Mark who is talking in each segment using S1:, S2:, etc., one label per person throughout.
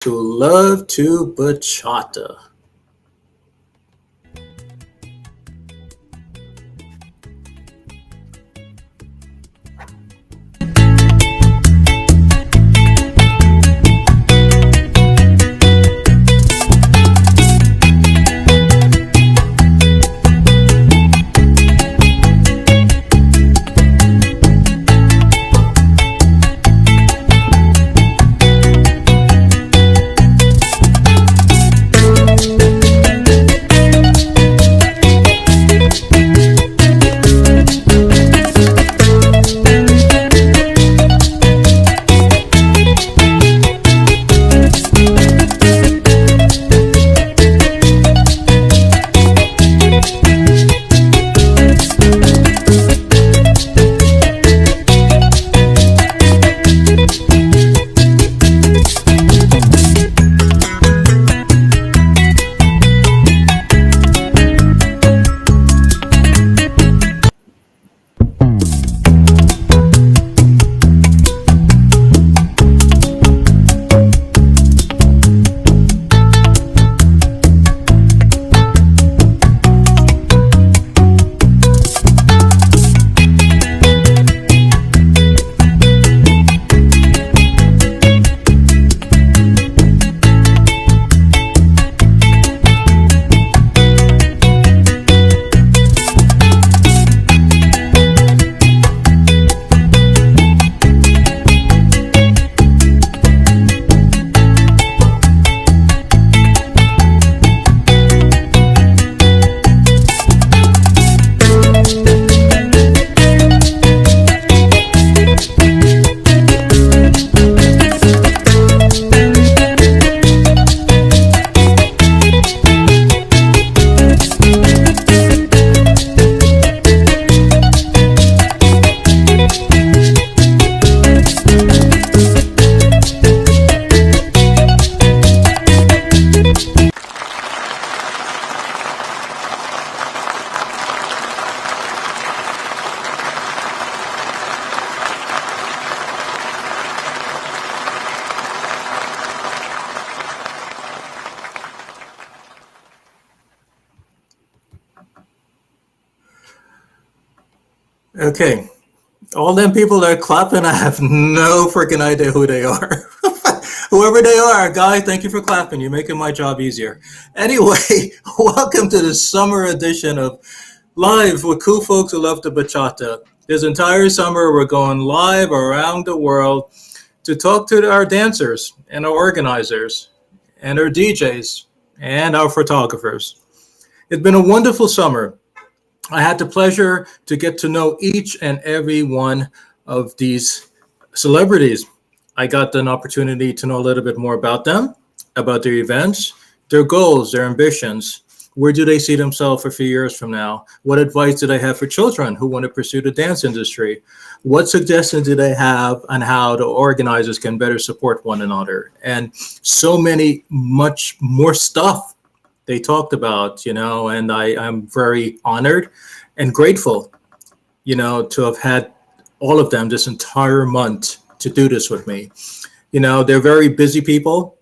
S1: to Love to Bachata. Okay, all them people that are clapping, I have no freaking idea who they are. Whoever they are, guy, thank you for clapping. You're making my job easier. Anyway, welcome to the summer edition of Live with Cool Folks Who Love the Bachata. This entire summer, we're going live around the world to talk to our dancers and our organizers and our DJs and our photographers. It's been a wonderful summer. I had the pleasure to get to know each and every one of these celebrities. I got an opportunity to know a little bit more about them, about their events, their goals, their ambitions. Where do they see themselves a few years from now? What advice do they have for children who want to pursue the dance industry? What suggestions do they have on how the organizers can better support one another? And so many, much more stuff they talked about, and I'm very honored and grateful, to have had all of them this entire month to do this with me. They're very busy people.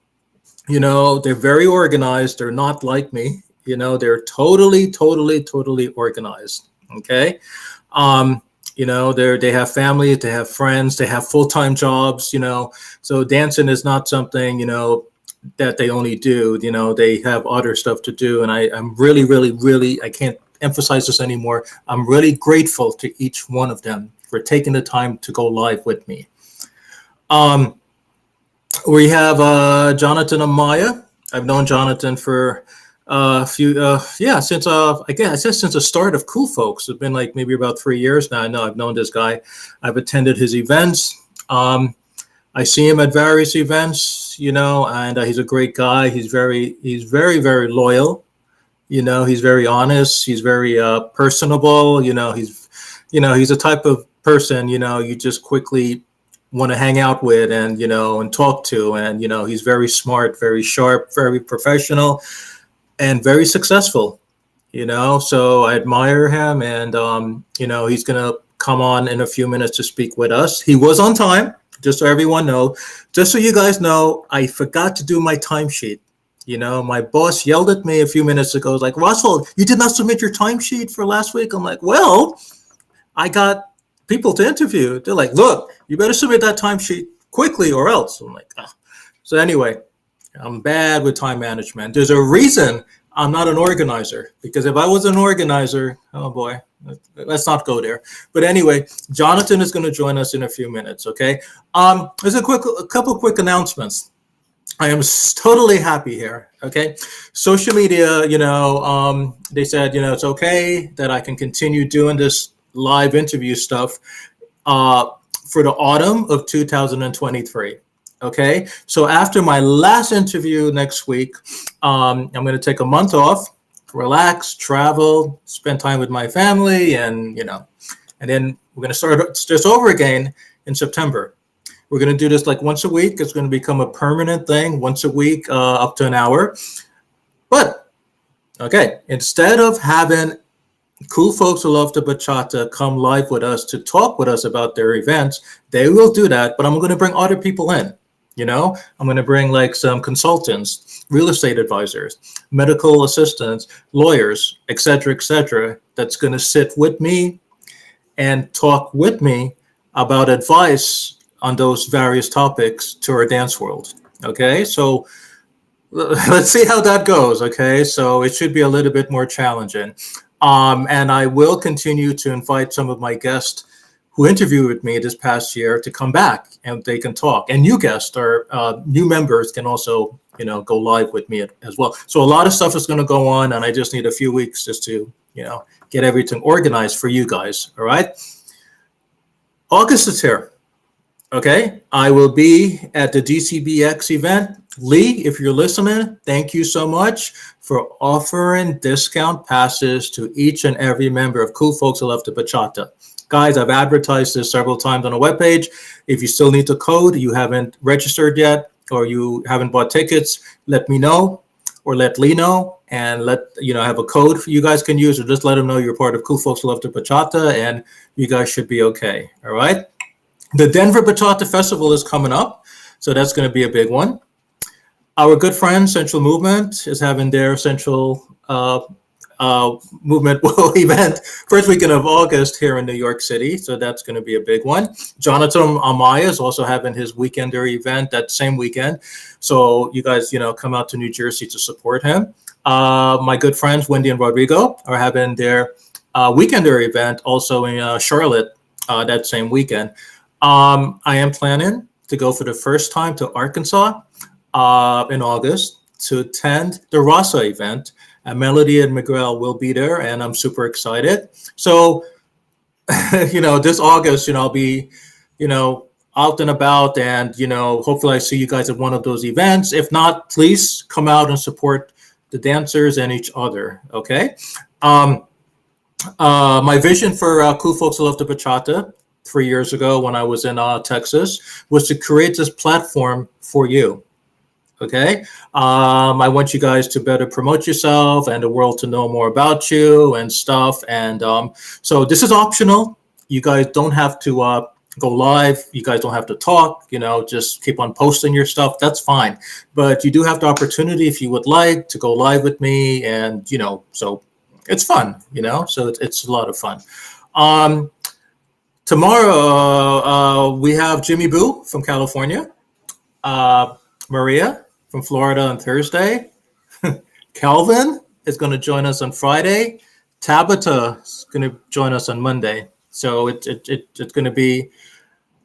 S1: They're very organized. They're not like me. They're totally organized. Okay. They have families, they have friends, they have full-time jobs, so dancing is not something, that they only do. They have other stuff to do. And I'm really, I can't emphasize this anymore. I'm really grateful to each one of them for taking the time to go live with me. We have Jonathan Amaya. I've known Jonathan for a few, since since the start of Cool Folks. It's been like maybe about 3 years now. I know I've known this guy. I've attended his events. I see him at various events, and he's a great guy. He's very, very loyal. He's very honest. He's very personable. He's a type of person, you just quickly want to hang out with and talk to. And, he's very smart, very sharp, very professional, and very successful, so I admire him. And, he's going to come on in a few minutes to speak with us. He was on time. just so everyone know, just so you guys know, I forgot to do my timesheet. My boss yelled at me a few minutes ago. Like, Russell, you did not submit your timesheet for last week. I'm like, well, I got people to interview. They're like, look, you better submit that timesheet quickly or else. I'm like, ah. So anyway, I'm bad with time management. There's a reason I'm not an organizer, because if I was an organizer, oh boy, let's not go there. But anyway, Jonathan is going to join us in a few minutes. Okay. There's a couple quick announcements. I am totally happy here. Okay. Social media, they said, it's okay that I can continue doing this live interview stuff uh, for the autumn of 2023. Okay. So after my last interview next week, I'm going to take a month off, relax, travel, spend time with my family, and then we're going to start this over again in September. We're going to do this like once a week. It's going to become a permanent thing, once a week, up to an hour. But, okay, instead of having cool folks who love the bachata come live with us to talk with us about their events, they will do that. But I'm going to bring other people in. I'm going to bring like some consultants, real estate advisors, medical assistants, lawyers, etc., that's going to sit with me and talk with me about advice on those various topics to our dance world. Okay, so let's see how that goes. Okay, so it should be a little bit more challenging. And I will continue to invite some of my guests who interviewed with me this past year to come back and they can talk. And new guests or new members can also, go live with me as well. So a lot of stuff is going to go on, and I just need a few weeks just to, get everything organized for you guys. All right. August is here. Okay, I will be at the DCBX event. Lee, if you're listening, thank you so much for offering discount passes to each and every member of Cool Folks Who Love the Bachata. Guys, I've advertised this several times on the webpage. If you still need the code, you haven't registered yet, or you haven't bought tickets, let me know, or let Lee know, and have a code you guys can use, or just let them know you're part of Cool Folks Who Love the Bachata, and you guys should be okay. All right. The Denver Bachata Festival is coming up, so that's going to be a big one. Our good friend Central Movement is having their Central Movement event first weekend of August here in New York City, so that's going to be a big one. Jonathan Amaya is also having his weekender event that same weekend, so you guys, come out to New Jersey to support him. My good friends Wendy and Rodrigo are having their weekender event also in Charlotte that same weekend. I am planning to go for the first time to Arkansas in August to attend the Rasa event. And Melody and Miguel will be there, and I'm super excited. So, this August, I'll be, out and about, and, hopefully I see you guys at one of those events. If not, please come out and support the dancers and each other, okay? My vision for Cool Folks Who Love the Bachata 3 years ago when I was in Texas was to create this platform for you. Okay. I want you guys to better promote yourself and the world to know more about you and stuff. And so this is optional. You guys don't have to go live. You guys don't have to talk, just keep on posting your stuff. That's fine. But you do have the opportunity, if you would like, to go live with me. And, so it's fun, so it's a lot of fun. Tomorrow, we have Jimmy Boo from California, Maria from Florida on Thursday. Calvin is going to join us on Friday. Tabitha is going to join us on Monday. So it's going to be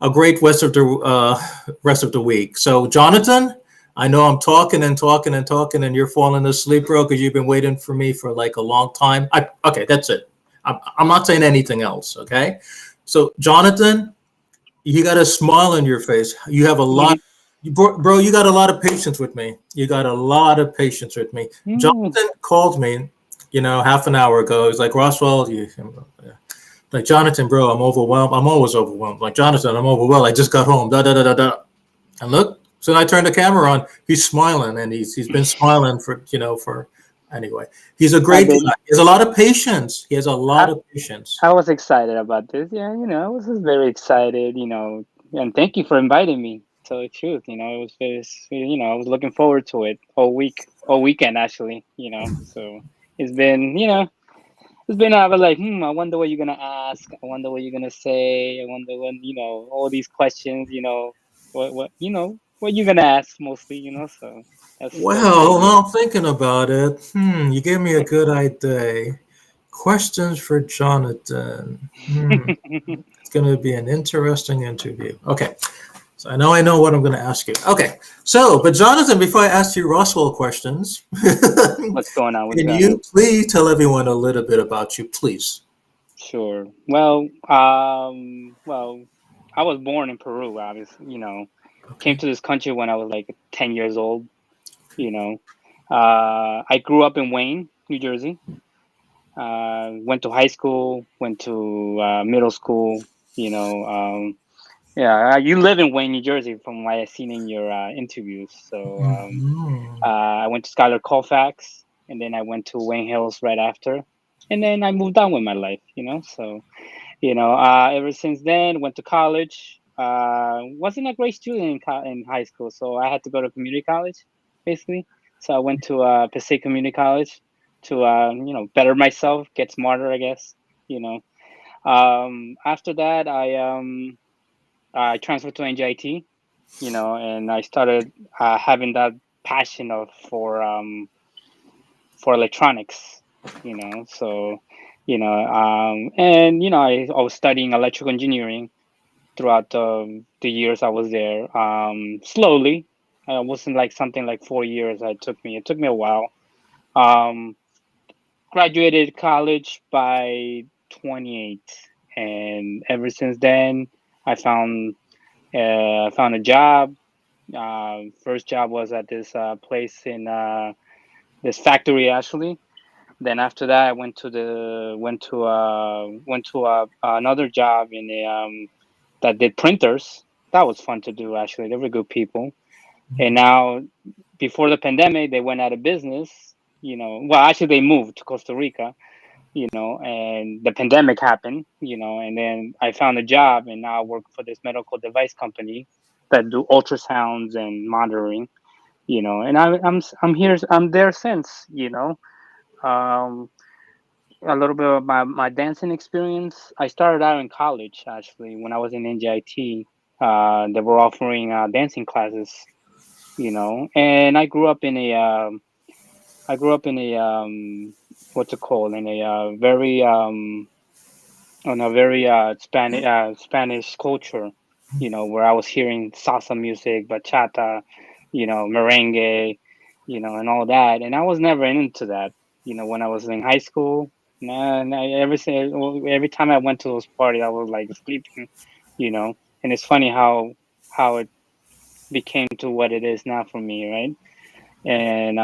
S1: a great rest of the week. So Jonathan, I know I'm talking and talking and talking, and you're falling asleep, bro, because you've been waiting for me for like a long time. Okay, that's it. I'm not saying anything else. Okay. So, Jonathan, you got a smile on your face. You have a lot, bro. You got a lot of patience with me. You got a lot of patience with me. Jonathan called me, half an hour ago. He's like, Roswell, like, Jonathan, bro, I'm overwhelmed. I'm always overwhelmed. Like, Jonathan, I'm overwhelmed. I just got home. Da da da da da. And look, so I turned the camera on. He's smiling, and he's been smiling for anyway. He's a great guy. He has a lot of patience. He has a lot of patience.
S2: I was excited about this. Yeah, I was just very excited. and thank you for inviting me. To tell the truth, I was looking forward to it all weekend actually. So it's been, it's been. I was like, I wonder what you're gonna ask. I wonder what you're gonna say. I wonder when, all these questions. What you're gonna ask mostly. So that's
S1: Well,
S2: crazy.
S1: now I'm thinking about it. You gave me a good idea. Questions for Jonathan. It's going to be an interesting interview. Okay, so I know what I'm going to ask you. Okay, so, but Jonathan, before I ask you Roswell questions,
S2: What's going on? What's
S1: can
S2: going
S1: you
S2: on?
S1: please tell everyone a little bit about you, please?
S2: Sure. Well, I was born in Peru. Obviously, came
S1: Okay.
S2: to this country when I was like 10 years old. You know, I grew up in Wayne, New Jersey. Went to high school, went to middle school. You know, yeah, you live in Wayne, New Jersey, from what I've seen in your interviews. So
S1: Mhm.
S2: I went to Schuyler Colfax, and then I went to Wayne Hills right after, and then I moved on with my life. So ever since then, went to college. Wasn't a great student in high school, so I had to go to community college, basically. So I went to Passaic Community College to better myself, get smarter, I guess. You know. After that, I transferred to NJIT. And I started having that passion of for electronics. So and I was studying electrical engineering throughout the years I was there. Slowly, it wasn't like something like 4 years. It took me a while. Um, Graduated college by 28, and ever since then, I found a job. First job was at this place in this factory actually. Then after that, I went to another job in a that did printers. That was fun to do actually. They were good people. And now, before the pandemic, they went out of business. Well, actually, they moved to Costa Rica. And the pandemic happened. And then I found a job, and now I work for this medical device company that do ultrasounds and monitoring. And I'm here. I'm there since. Um, a little bit of my dancing experience. I started out in college actually when I was in NJIT. They were offering dancing classes, and I grew up in a what's it called in a very on a very Spanish culture, where I was hearing salsa music, bachata, merengue, and all that. And I was never into that, when I was in high school. Nah, nah, every time I went to those parties, I was like sleeping, you know. And it's funny how it became to what it is now for me, right? And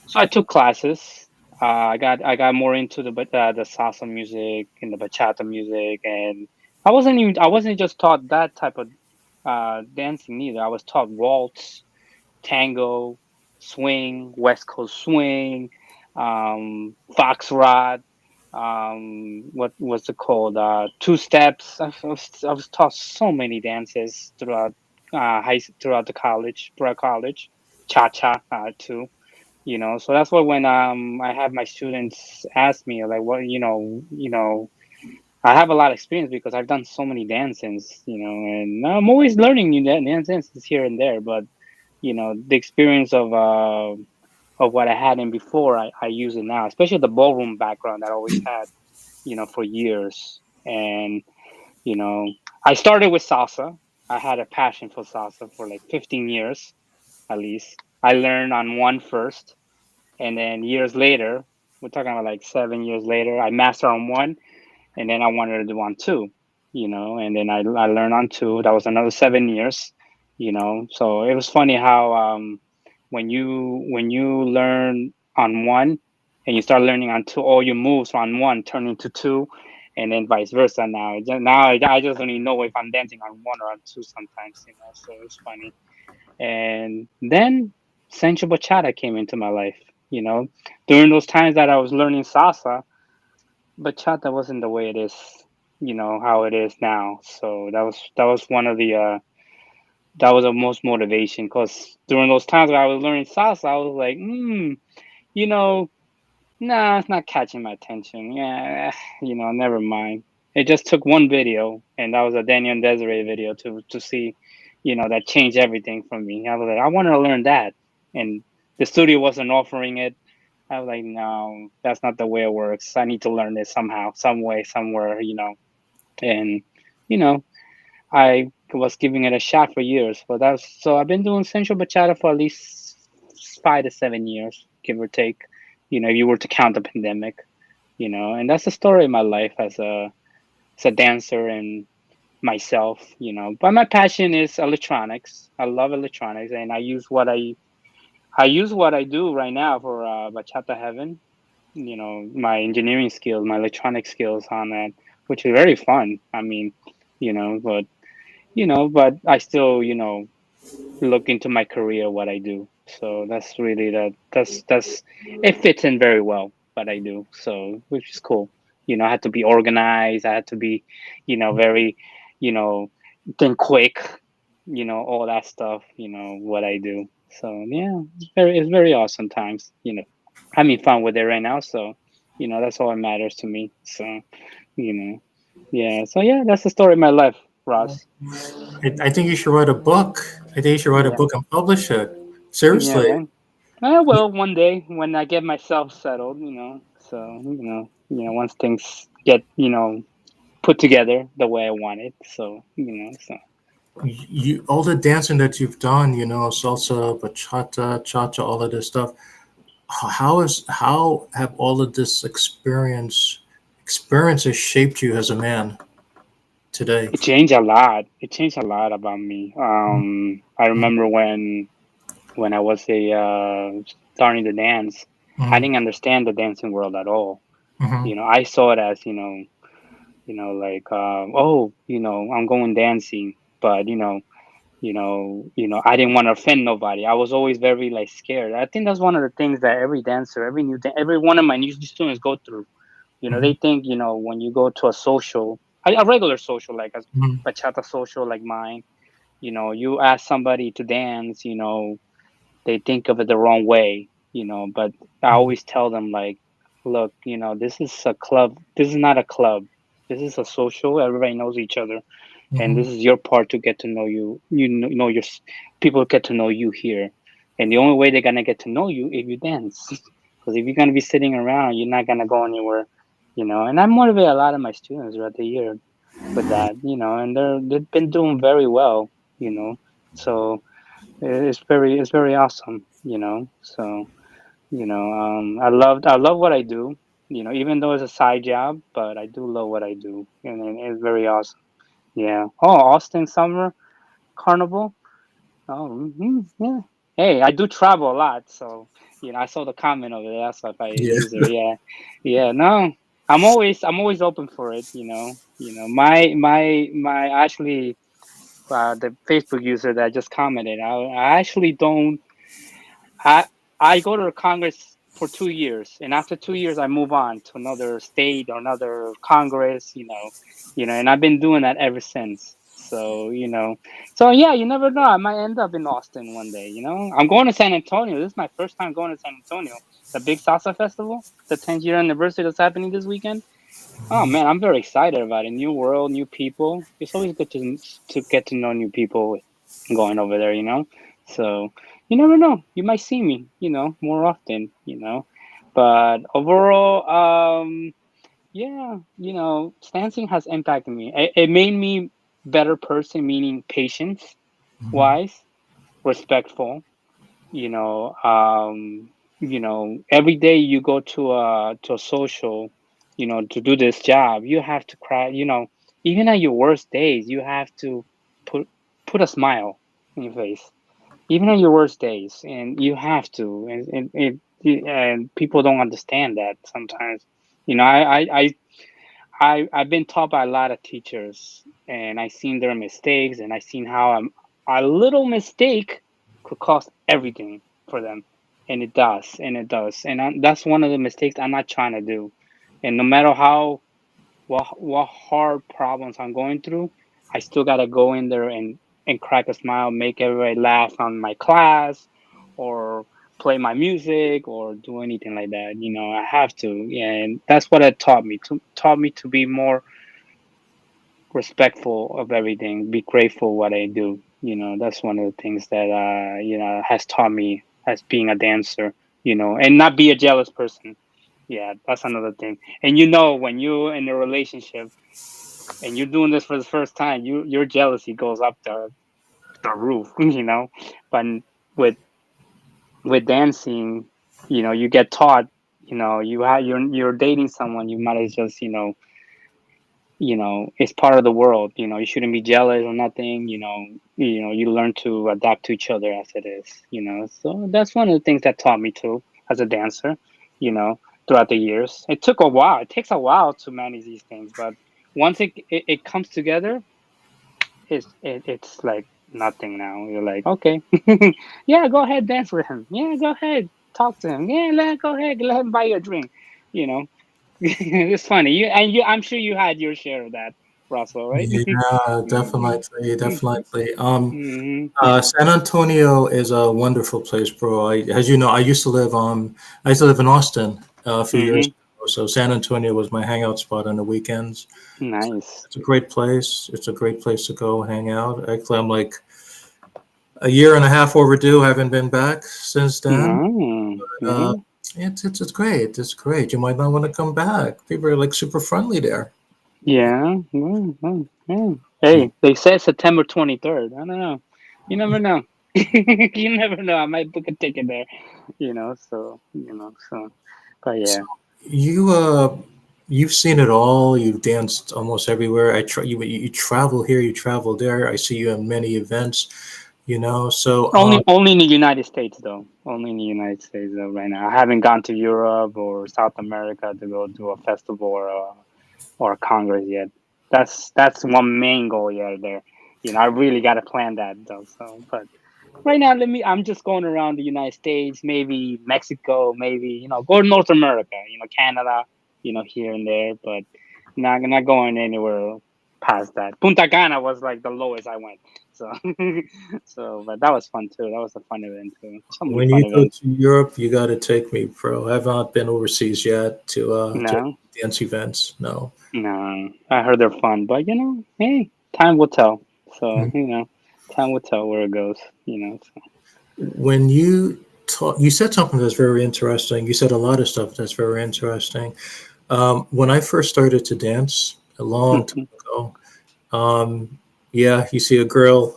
S2: so I took classes. I got more into the salsa music and the bachata music, and I wasn't just taught that type of dancing either. I was taught waltz, tango, swing, West Coast swing, foxtrot. What was it called? Two steps. I was taught so many dances throughout the college, throughout college, cha cha too. So that's why when I have my students ask me like, what I have a lot of experience because I've done so many dances, and I'm always learning new dances here and there, but the experience of what I had in before, I use it now, especially the ballroom background that I always had, for years. And you know, I started with salsa. I had a passion for salsa for like 15 years at least. I learned on one first, and then years later, we're talking about like 7 years later, I mastered on one, and then I wanted to do on two, and then I learned on two. That was another 7 years, So it was funny how when you learn on one and you start learning on two, all your moves on one turn into two, and then vice versa. Now I just don't even know if I'm dancing on one or on two sometimes, So it's funny. And then Sancho Bachata came into my life, you know. During those times that I was learning salsa, bachata wasn't the way it is. how it is now. So that was one of the that was the most motivation, because during those times where I was learning salsa, I was like, you know, nah, it's not catching my attention. Yeah, never mind. It just took one video, and that was a Daniel and Desiree video to see, that changed everything for me. I was like, I want to learn that, and the studio wasn't offering it. I was like, no, that's not the way it works. I need to learn this somehow, some way, somewhere. And you know, I was giving it a shot for years. But that's so I've been doing sensual bachata for at least 5 to 7 years, give or take. If you were to count the pandemic. And that's the story of my life as a dancer and myself. But my passion is electronics. I love electronics, and I use what I do right now for Bachata Heaven. My engineering skills, my electronic skills on that, which is very fun. I mean, but but I still, look into my career, what I do. So that's really that's it fits in very well what I do. So which is cool. I had to be organized. I had to be, very, you know, think quick. All that stuff. What I do. So yeah, it's very awesome times. Having fun with it right now. So that's all that matters to me. So you know, yeah. So yeah, that's the story of my life, Ross.
S1: I think you should write a book. I think you should write a
S2: Yeah.
S1: book and publish it.
S2: Yeah,
S1: Seriously.
S2: man. I will one day when I get myself settled, So, once things get, put together the way I want it. So, so
S1: You all the dancing that you've done, salsa, bachata, cha-cha, all of this stuff. How have all of this experiences shaped you as a man today?
S2: it changed a lot. It changed a lot about me. I remember when I was starting to dance, I
S1: Mm-hmm.
S2: didn't understand the dancing world at all.
S1: Mm-hmm.
S2: I saw it as, like, oh, I'm going dancing, but I didn't want to offend nobody. I was always very like scared. I think that's one of the things that every dancer, every one of my new students go through. They think, when you go to a social, a regular social, like a
S1: Mm-hmm.
S2: bachata social like mine, you ask somebody to dance, they think of it the wrong way, but I always tell them, like, look, this is a club. This is not a club. This is a social. Everybody knows each other, and
S1: Mm-hmm.
S2: this is your part to get to know you. Your people get to know you here, and the only way they're gonna get to know you if you dance. Because if you're gonna be sitting around, you're not gonna go anywhere. And I motivate a lot of my students throughout the year with that. And they've been doing very well. So it's very awesome. So I love what I do. Even though it's a side job, but I do love what I do, and it's very awesome. Yeah. Oh, Austin Summer Carnival. Oh, yeah. Hey, I do travel a lot, so I saw the comment over there. That's why I
S1: Yeah.
S2: use it. Yeah, yeah. No, I'm always open for it. My actually the Facebook user that just commented. I actually don't. I I go to Congress for 2 years, and after 2 years, I move on to another state or another Congress. And I've been doing that ever since. So yeah, you never know. I might end up in Austin one day. I'm going to San Antonio. This is my first time going to San Antonio, the big salsa festival, the 10th year anniversary that's happening this weekend. Oh man, I'm very excited about it. New world, new people. It's always good to get to know new people going over there. So you never know. You might see me. More often. But overall, yeah, dancing has impacted me. It made me better person, meaning patience
S1: Mm-hmm.
S2: wise, respectful. Every day you go to a social, to do this job, you have to cry. Even at your worst days, you have to put put a smile on your face, even on your worst days, and you have to. And people don't understand that sometimes. I've been taught by a lot of teachers, and I seen their mistakes, and I seen how a little mistake could cost everything for them, and it does, and that's one of the mistakes I'm not trying to do. And no matter how what hard problems I'm going through, I still gotta go in there and crack a smile, make everybody laugh on my class, or play my music, or do anything like that. I have to, yeah, and that's what it taught me to be more respectful of everything, be grateful what I do. That's one of the things that has taught me as being a dancer. And not be a jealous person. Yeah, that's another thing. And when you're in a relationship and you're doing this for the first time, your jealousy goes up the roof. But with with dancing, you get taught. You're dating someone. You might as just it's part of the world. You shouldn't be jealous or nothing. You learn to adapt to each other as it is. So that's one of the things that taught me too as a dancer. You know, throughout the years, it took a while. It takes a while to manage these things, but once it comes together, it's like nothing now. You're like, okay, yeah, go ahead, dance with him. Yeah, go ahead, talk to him. Yeah, go ahead, let him buy you a drink. You know, it's funny. I'm sure you had your share of that, Russell, right?
S1: Yeah,
S2: Mhm.
S1: definitely, definitely.
S2: Yeah.
S1: San Antonio is a wonderful place, bro. As you know, I used to live in Austin a few years
S2: Hmm.
S1: ago. So San Antonio was my hangout spot on the weekends. So
S2: Nice.
S1: it's a great place. It's a great place to go hang out. Actually, I'm like a year and a half overdue. I haven't been back since then.
S2: Mm,
S1: Uh,
S2: yeah.
S1: it's great. It's great. You might not want to come back. People are like super friendly there.
S2: Yeah. Well, well, yeah. Hey, they said September 23rd. I don't know. You never know. You never know. I might book a ticket there. So. But
S1: So
S2: yeah.
S1: you've seen it all. You've danced almost everywhere. You travel here, you travel there. I see you at many events. So
S2: Only in the United States though. Only in the United States though. Right now, I haven't gone to Europe or South America to go do a festival or a congress yet. That's one main goal yet there. I really got to plan that though. So, but right now, I'm just going around the United States, maybe Mexico, maybe go to North America. Canada. Here and there, but not going anywhere past that. Punta Cana was like the lowest I went. So, but that was fun too. That was a fun event too. So many
S1: when
S2: fun
S1: you go
S2: events.
S1: to Europe, you got to take me, bro. I've not been overseas yet to
S2: No,
S1: dance events. No.
S2: no, I heard they're fun, but hey, time will tell. So
S1: Mhm.
S2: time will tell where it goes. So.
S1: When you said something that's very interesting. You said a lot of stuff that's very interesting. When I first started to dance a long time
S2: Mhm.
S1: ago, yeah, you see a girl,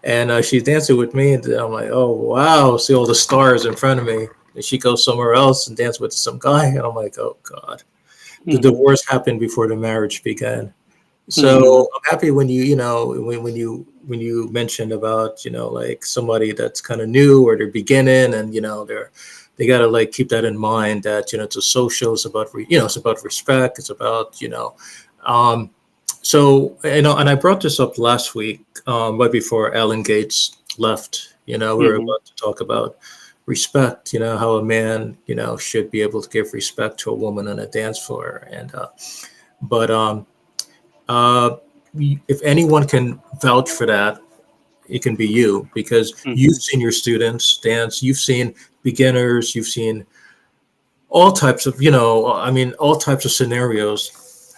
S1: and she's dancing with me, and I'm like, oh wow, see all the stars in front of me. And she goes somewhere else and dance with some guy, and I'm like, oh god. The
S2: Mhm.
S1: divorce happened before the marriage began.
S2: Mhm.
S1: So I'm happy when you mentioned about like somebody that's kind of new or they're beginning, and they got to like keep that in mind that it's a social, it's about it's about respect, it's about um, so and I brought this up last week, right before Alan Gates left. We were
S2: Mhm.
S1: about to talk about respect. How a man should be able to give respect to a woman on a dance floor, and but uh, if anyone can vouch for that, it can be you, because you've
S2: Mhm.
S1: seen your students dance, you've seen beginners, you've seen all types of, I mean, all types of scenarios,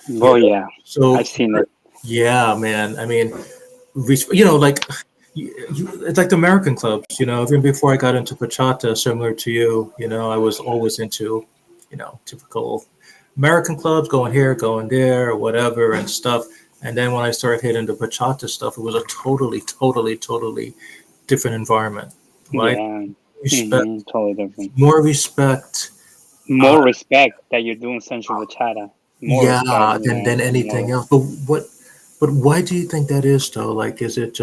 S1: you
S2: Oh
S1: know.
S2: yeah,
S1: So,
S2: I've seen it.
S1: yeah, man. I mean, like it's like the American clubs, even before I got into bachata, similar to you, I was always into, typical American clubs, going here, going there, or whatever and stuff. And then when I started hitting the bachata stuff, it was a totally, totally, totally different environment, right?
S2: Yeah.
S1: Respect,
S2: Totally different.
S1: more respect. Uh,
S2: More respect that you're doing sensual bachata. More respect.
S1: yeah, than anything
S2: More.
S1: else. But why do you think that is though? Like, is it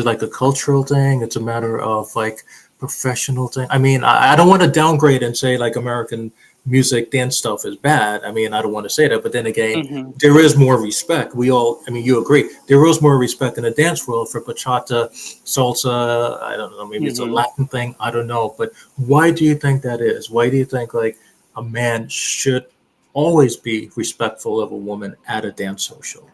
S1: like a cultural thing? It's a matter of like professional thing. I mean, I don't want to downgrade and say like American music dance stuff is bad. I mean, I don't want to say that, but then again,
S2: Hmm.
S1: there is more respect. I mean, you agree. There is more respect in the dance world for bachata, salsa. I don't know. Maybe it's a
S2: Hmm.
S1: Latin thing. I don't know. But why do you think that is? Why do you think like a man should always be respectful of a woman at a dance social,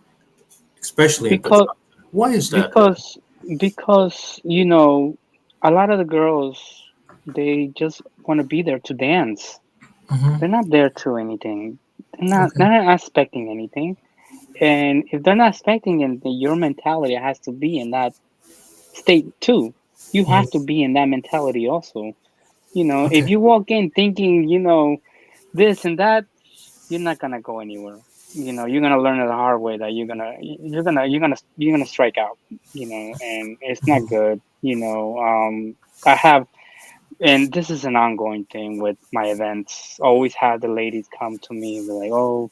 S1: especially in
S2: because
S1: bachata. Why is that?
S2: because because a lot of the girls, they just want to be there to dance.
S1: Hmm.
S2: They're not there to anything.
S1: Okay.
S2: They're not expecting anything. And if they're not expecting anything, your mentality has to be in that state too. You have to
S1: Mhm.
S2: be in that mentality also. If
S1: Okay.
S2: you walk in thinking, this and that, you're not gonna go anywhere. You're gonna learn it the hard way that you're gonna strike out. And it's not
S1: Mhm.
S2: good. I have, and this is an ongoing thing with my events. Always have the ladies come to me and be like, "Oh,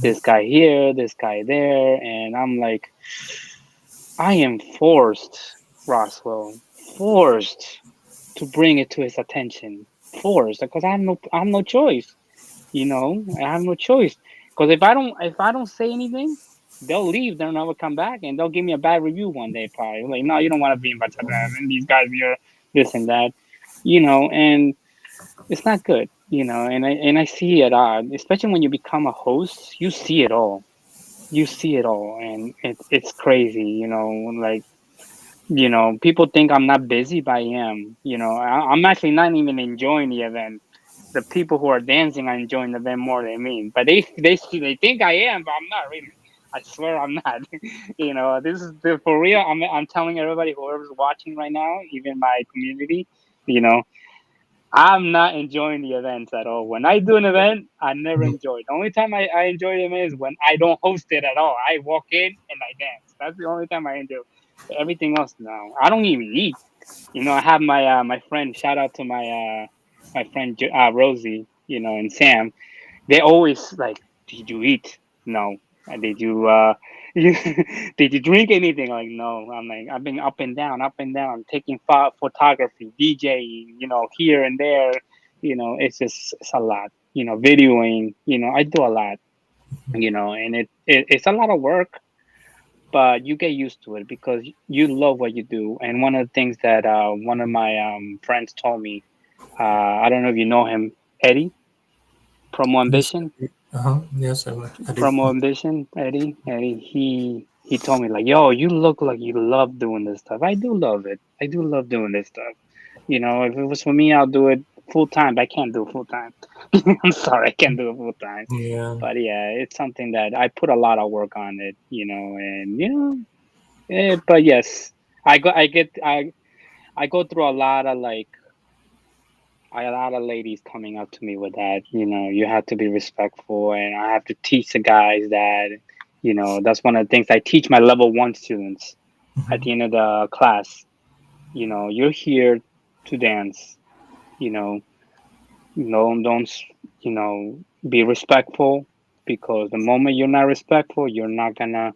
S2: this guy here, this guy there," and I'm like, I am forced, Roswell, forced to bring it to his attention, forced, because I have no choice. I have no choice. Because if I don't say anything, they'll leave. They'll never come back, and they'll give me a bad review one day. Probably like, no, you don't want to be in Bachata Heaven. These guys here, this and that. And it's not good. And I see it. Especially when you become a host, you see it all. You see it all, and it's crazy. Like people think I'm not busy, but I am. I'm actually not even enjoying the event. The people who are dancing are enjoying the event more than me. But they think I am, but I'm not really. I swear I'm not. This is for real. I'm telling everybody, whoever's watching right now, even my community, you know, I'm not enjoying the events at all. When I do an event, I never
S1: Mhm.
S2: enjoy it. The only time I enjoy the event is when I don't host it at all. I walk in and I dance. That's the only time I enjoy. But everything else now, I don't even eat. I have my friend. Shout out to my friend Rosie. And Sam. They always like, did you eat? No. Did you did you drink anything? Like, no. I'm like, I've been up and down, taking photography, DJing, here and there. It's a lot. Videoing. I do a lot. And it's a lot of work, but you get used to it because you love what you do. And one of the things that one of my friends told me, I don't know if you know him, Eddie, Promo
S1: Yes.
S2: Ambition.
S1: Yes, I do.
S2: From Ambition, Eddie, he told me like, "Yo, you look like you love doing this stuff." I do love it. I do love doing this stuff. If it was for me, I'll do it full time. But I can't do it full time. I'm sorry, I can't do it full time.
S1: Yeah.
S2: But yeah, it's something that I put a lot of work on it. And but yes, I go through a lot of like a lot of ladies coming up to me with that. You have to be respectful, and I have to teach the guys that. That's one of the things I teach my level one students at the
S1: Mhm.
S2: end of the class. You're here to dance. You know, no, don't. Be respectful, because the moment you're not respectful, you're not gonna.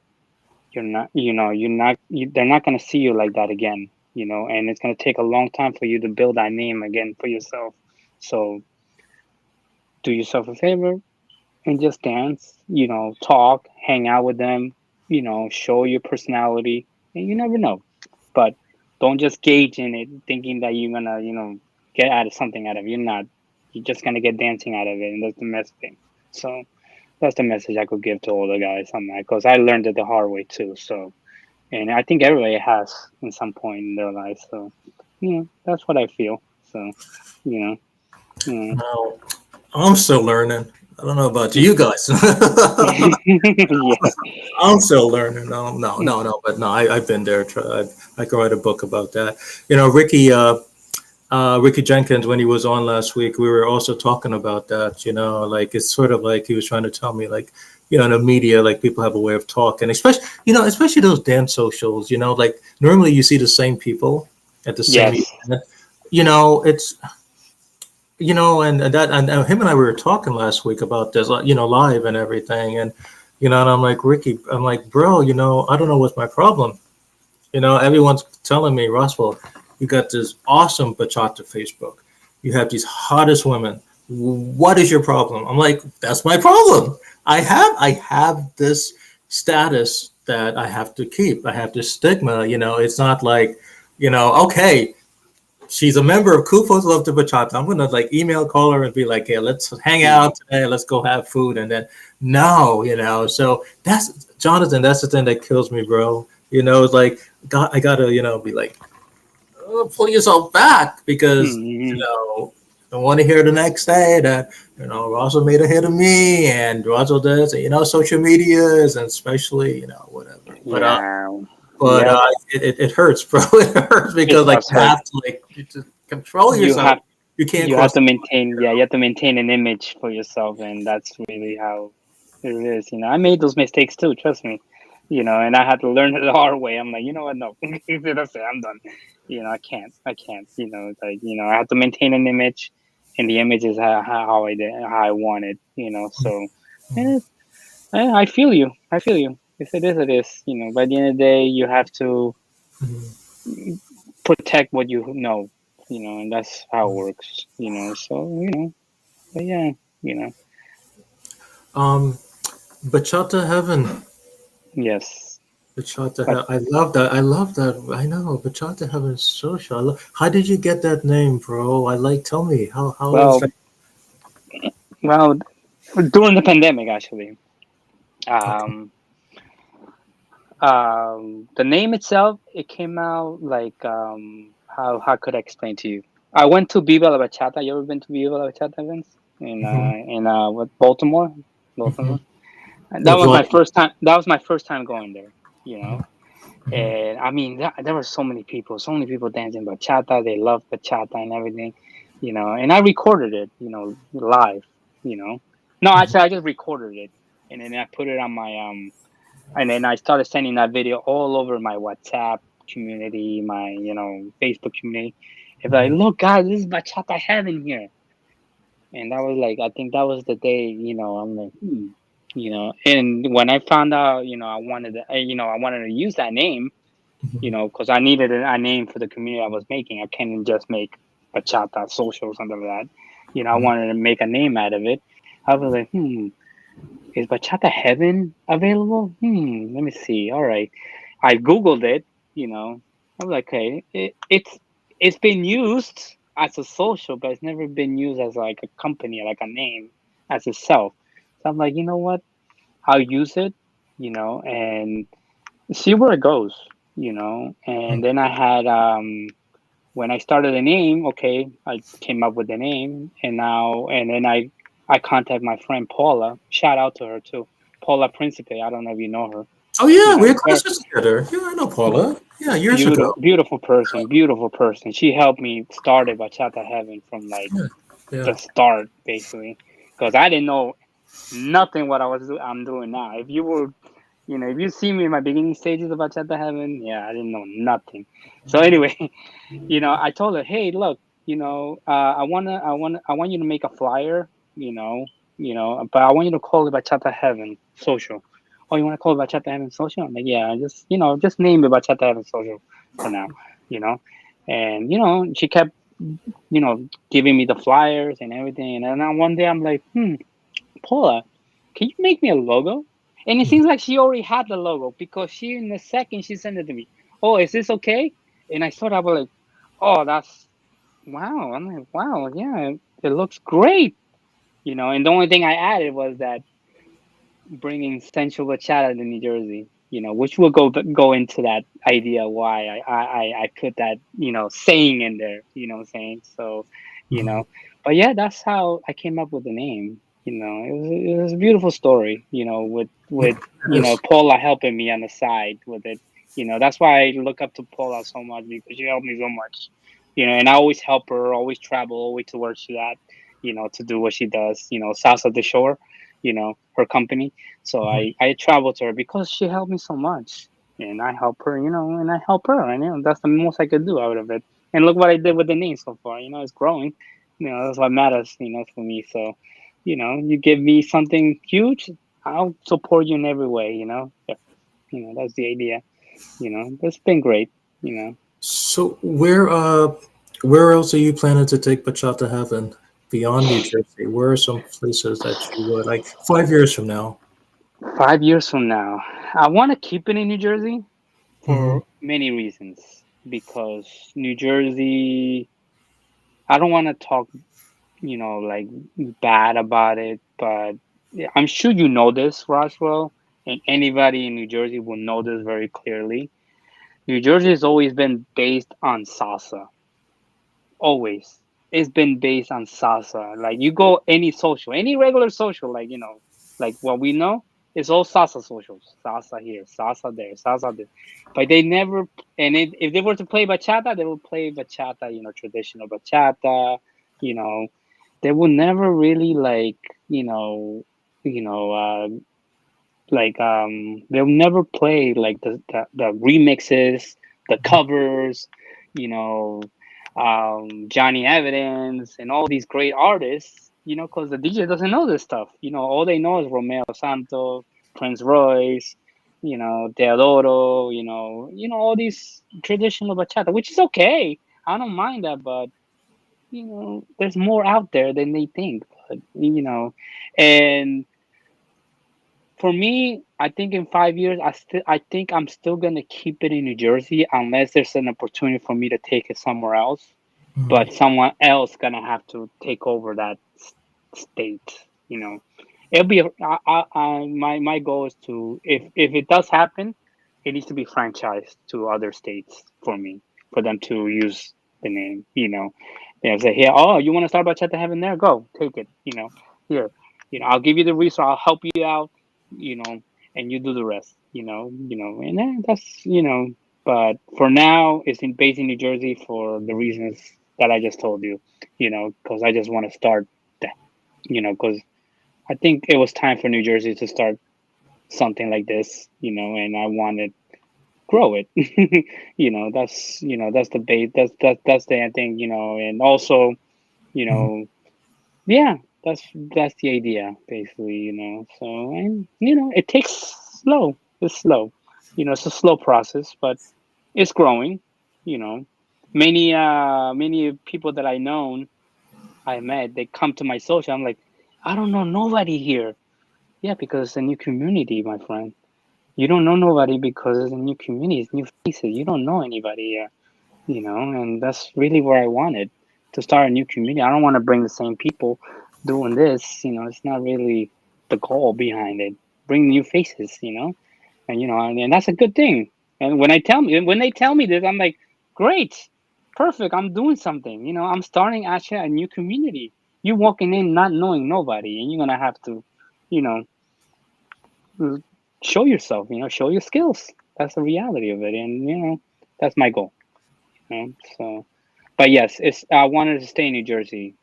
S2: You're not. You're not. They're not gonna see you like that again. And it's gonna take a long time for you to build that name again for yourself. So do yourself a favor and just dance, talk, hang out with them, show your personality, and you never know. But don't just gauge in it thinking that you're gonna, get out of something out of it. You're not. You're just gonna get dancing out of it, and that's the mess thing. So that's the message I could give to all the guys on that, because I learned it the hard way too. So, and I think everybody has in some point in their life. So, that's what I feel. So, you know, yeah.
S1: Now, I'm still learning. I don't know about you guys.
S2: Yeah.
S1: I'm still learning. No, no, no, no. But no, I've been there. I could write a book about that. Ricky Jenkins, when he was on last week, we were also talking about that. Like it's sort of like he was trying to tell me, like, in the media, like people have a way of talking, especially those dance socials. Like normally you see the same people at the same
S2: Yes.
S1: event. It's and him and I were talking last week about this, live and everything, and I'm like, Ricky, I'm like, bro, I don't know what's my problem. Everyone's telling me, Roswell, you got this awesome bachata Facebook. You have these hottest women. What is your problem? I'm like, that's my problem. I have this status that I have to keep. I have this stigma. It's not like, okay, she's a member of Kufos Love to Bachata. I'm gonna like email, call her, and be like, "Hey, let's hang
S2: Mm.
S1: out today. Let's go have food." And then no, so that's Jonathan. That's the thing that kills me, bro. It's like I gotta be like, pull yourself back because
S2: Mm.
S1: I want to hear the next day that Russell made a hit of me and Russell does social medias and especially whatever.
S2: Yeah.
S1: But
S2: Yep.
S1: it hurts, bro. It hurts
S2: It
S1: because like
S2: does
S1: you
S2: hurt.
S1: have to like you just control
S2: You
S1: yourself.
S2: have
S1: You can't
S2: you have
S1: cross
S2: to
S1: the line.
S2: maintain, yeah, you have to maintain an image for yourself, and that's really how it is. I made those mistakes too, trust me. And I had to learn it the hard way. I'm like, you know what, no. That's it, I'm done. I can't. Like, I have to maintain an image, and the image is how I want it. So eh, I feel you. If it is, it is. By the end of the day, you have to
S1: Mhm.
S2: protect what you know. And that's how it works. So but yeah, you know,
S1: Um, Bachata Heaven.
S2: yes.
S1: Bachata
S2: But
S1: Heaven. I love that. I love that. I know Bachata Heaven Social. How did you get that name, bro? Tell me how was
S2: well,
S1: that?
S2: well, during the pandemic, actually,
S1: Okay.
S2: um, the name itself, it came out like, how could I explain to you? I went to Viva la Bachata. You ever been to Viva la Bachata events
S1: Hmm.
S2: what, Baltimore?
S1: Hmm.
S2: Baltimore. And
S1: Yeah,
S2: that was my
S1: Vladimir.
S2: first time. That was my first time going there. You know, And I mean, there were so many people dancing bachata. They loved bachata and everything, And I recorded it, live. You know, no, actually, I just recorded it, and then I put it on my and then I started sending that video all over my WhatsApp community, my Facebook community. If like, look, guys, this is bachata heaven here, and that was like, I think that was the day, I'm like, And when I found out, I wanted to use that name, because I needed a name for the community I was making. I couldn't just make Bachata Social or something like that. I wanted to make a name out of it. I was like, is Bachata Heaven available? Let me see. All right. I Googled it, I was like, okay, it's been used as a social, but it's never been used as like a company, like a name as itself. So I'm like, you know what? I'll use it, and see where it goes, And then I had when I started the name, okay, I came up with the name, and then I contact my friend Paula. Shout out to her too, Paula Principe. I don't know if you know her.
S1: Oh yeah, we were
S2: Very
S1: classes together. Yeah, I know Paula. Yeah, years
S2: beautiful,
S1: ago.
S2: beautiful person, beautiful person. She helped me start it Bachata Heaven from like
S1: Yeah, yeah.
S2: the start, basically, because I didn't know nothing what I'm doing now. If you see me in my beginning stages of Bachata Heaven, yeah, I didn't know nothing. So anyway, I told her, hey, look, I want you to make a flyer, but I want you to call it Bachata Heaven Social. Oh, you want to call it Bachata Heaven Social? I'm like, yeah, just name it Bachata Heaven Social for now, you know. And she kept, giving me the flyers and everything. And then one day I'm like, Paula, can you make me a logo? And it seems like she already had the logo, because she, in a second, she sent it to me. Oh, is this okay? And I thought, I was like, oh, that's wow. I'm like, wow, yeah, it looks great. And the only thing I added was that bringing sensual bachata to New Jersey, which will go into that idea why I put that, saying in there, what I'm saying? So,
S1: Mhm.
S2: but yeah, that's how I came up with the name. It was a beautiful story, with
S1: It is.
S2: Paula helping me on the side with it. That's why I look up to Paula so much, because she helped me so much. And I always help her, always travel, always to where she at, to do what she does. Salsa the Shore, her company. So
S1: Mhm.
S2: I travel to her because she helped me so much, and I help her, and I help her, and that's the most I could do out of it. And look what I did with the name so far. It's growing. That's what matters. For me. So, you give me something huge, I'll support you in every way. Yeah, that's the idea. That's been great. You know.
S1: So where else are you planning to take Bachata Heaven beyond New Jersey? Where are some places that you would like 5 years from now?
S2: 5 years from now, I want to keep it in New Jersey
S1: Hmm.
S2: for many reasons. Because New Jersey. I don't want to talk, like bad about it, but yeah, I'm sure you know this, Roswell, and anybody in New Jersey will know this very clearly. New Jersey has always been based on salsa. Always. It's been based on salsa. Like you go any social, any regular social, like like what we know, it's all salsa socials. Salsa here, salsa there, salsa there. But they never if they were to play bachata, they would play bachata, traditional bachata, you know. They would never really like, you know, you know, uh they'll never play like the remixes, the covers, you know, Johnny Evidence and all these great artists, because the DJ doesn't know this stuff. All they know is Romeo Santos, Prince Royce, Teodoro, all these traditional bachata, which is okay. I don't mind that, but there's more out there than they think. But and for me, I think in 5 years, I think I'm still gonna keep it in New Jersey unless there's an opportunity for me to take it somewhere else. But someone else gonna have to take over that state. It'll be my goal is to if it does happen, it needs to be franchised to other states for me for them to use the name. They'll say, "Here, oh, you want to start Bachata Heaven there? Go, take it. Here, I'll give you the resource. I'll help you out. You know, and you do the rest. And then that's But for now, it's based in New Jersey for the reasons that I just told you. Because I just want to start that. Because I think it was time for New Jersey to start something like this. And I wanted grow it. That's the base. That's the thing. And also, you know, yeah, that's the idea basically. So and it takes slow. It's slow. It's a slow process, but it's growing. You know, many people that I met, they come to my social. I'm like, I don't know nobody here. Yeah, because it's a new community, my friend. You don't know nobody because it's a new community, it's new faces. You don't know anybody here, and that's really where I wanted to start a new community. I don't want to bring the same people doing this. It's not really the goal behind it. Bring new faces, and that's a good thing. And when they tell me this, I'm like, great, perfect. I'm doing something. I'm starting actually a new community. You walking in not knowing nobody, and you're gonna have to, you know, show yourself. Show your skills. That's the reality of it, and that's my goal. So, but yes, it's I wanted to stay in New Jersey.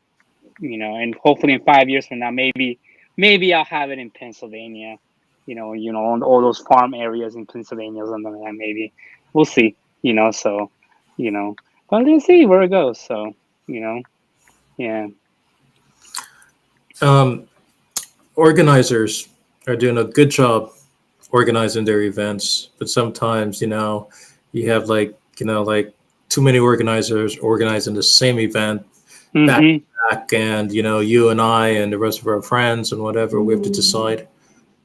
S2: And hopefully in 5 years from now, maybe I'll have it in Pennsylvania. On all those farm areas in Pennsylvania or something like that. Maybe we'll see. So you know, but let's see where it goes. So you know, yeah.
S1: Um, Organizers are doing a good job organizing their events, but sometimes, you have like too many organizers organizing the same event back to
S2: Mm-hmm.
S1: back, and you and I and the rest of our friends and whatever, we have to decide,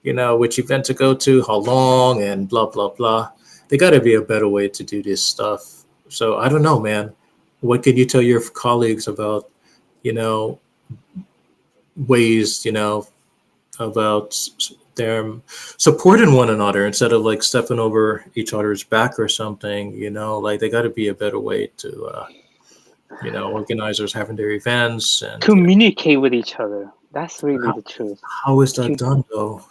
S1: which event to go to, how long, and blah blah blah. There got to be a better way to do this stuff. So I don't know, man. What can you tell your colleagues about, you know, ways, about them supporting one another instead of like stepping over each other's back or something, like they got to be a better way to, organizers having their events and,
S2: Communicate with each other. That's really
S1: how,
S2: the truth.
S1: how is that done though?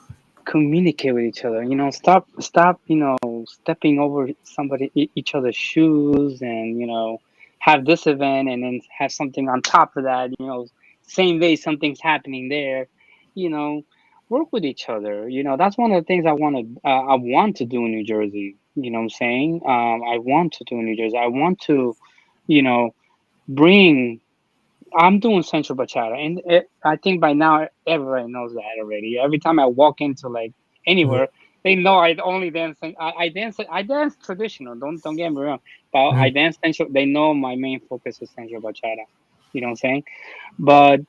S2: Communicate with each other. Stop stepping over each other's shoes, and have this event and then have something on top of that. Same day something's happening there. you know Work with each other. That's one of the things I want to do in New Jersey. What I'm saying. I want to do in New Jersey. I want to you know bring I'm doing Central Bachata, and I think by now everybody knows that already. Every time I walk into like
S1: Mhm.
S2: anywhere, they know I only dance. I dance traditional. Don't get me wrong, but I
S1: Mhm.
S2: dance Central. They know my main focus is Central Bachata. You know what I'm saying? But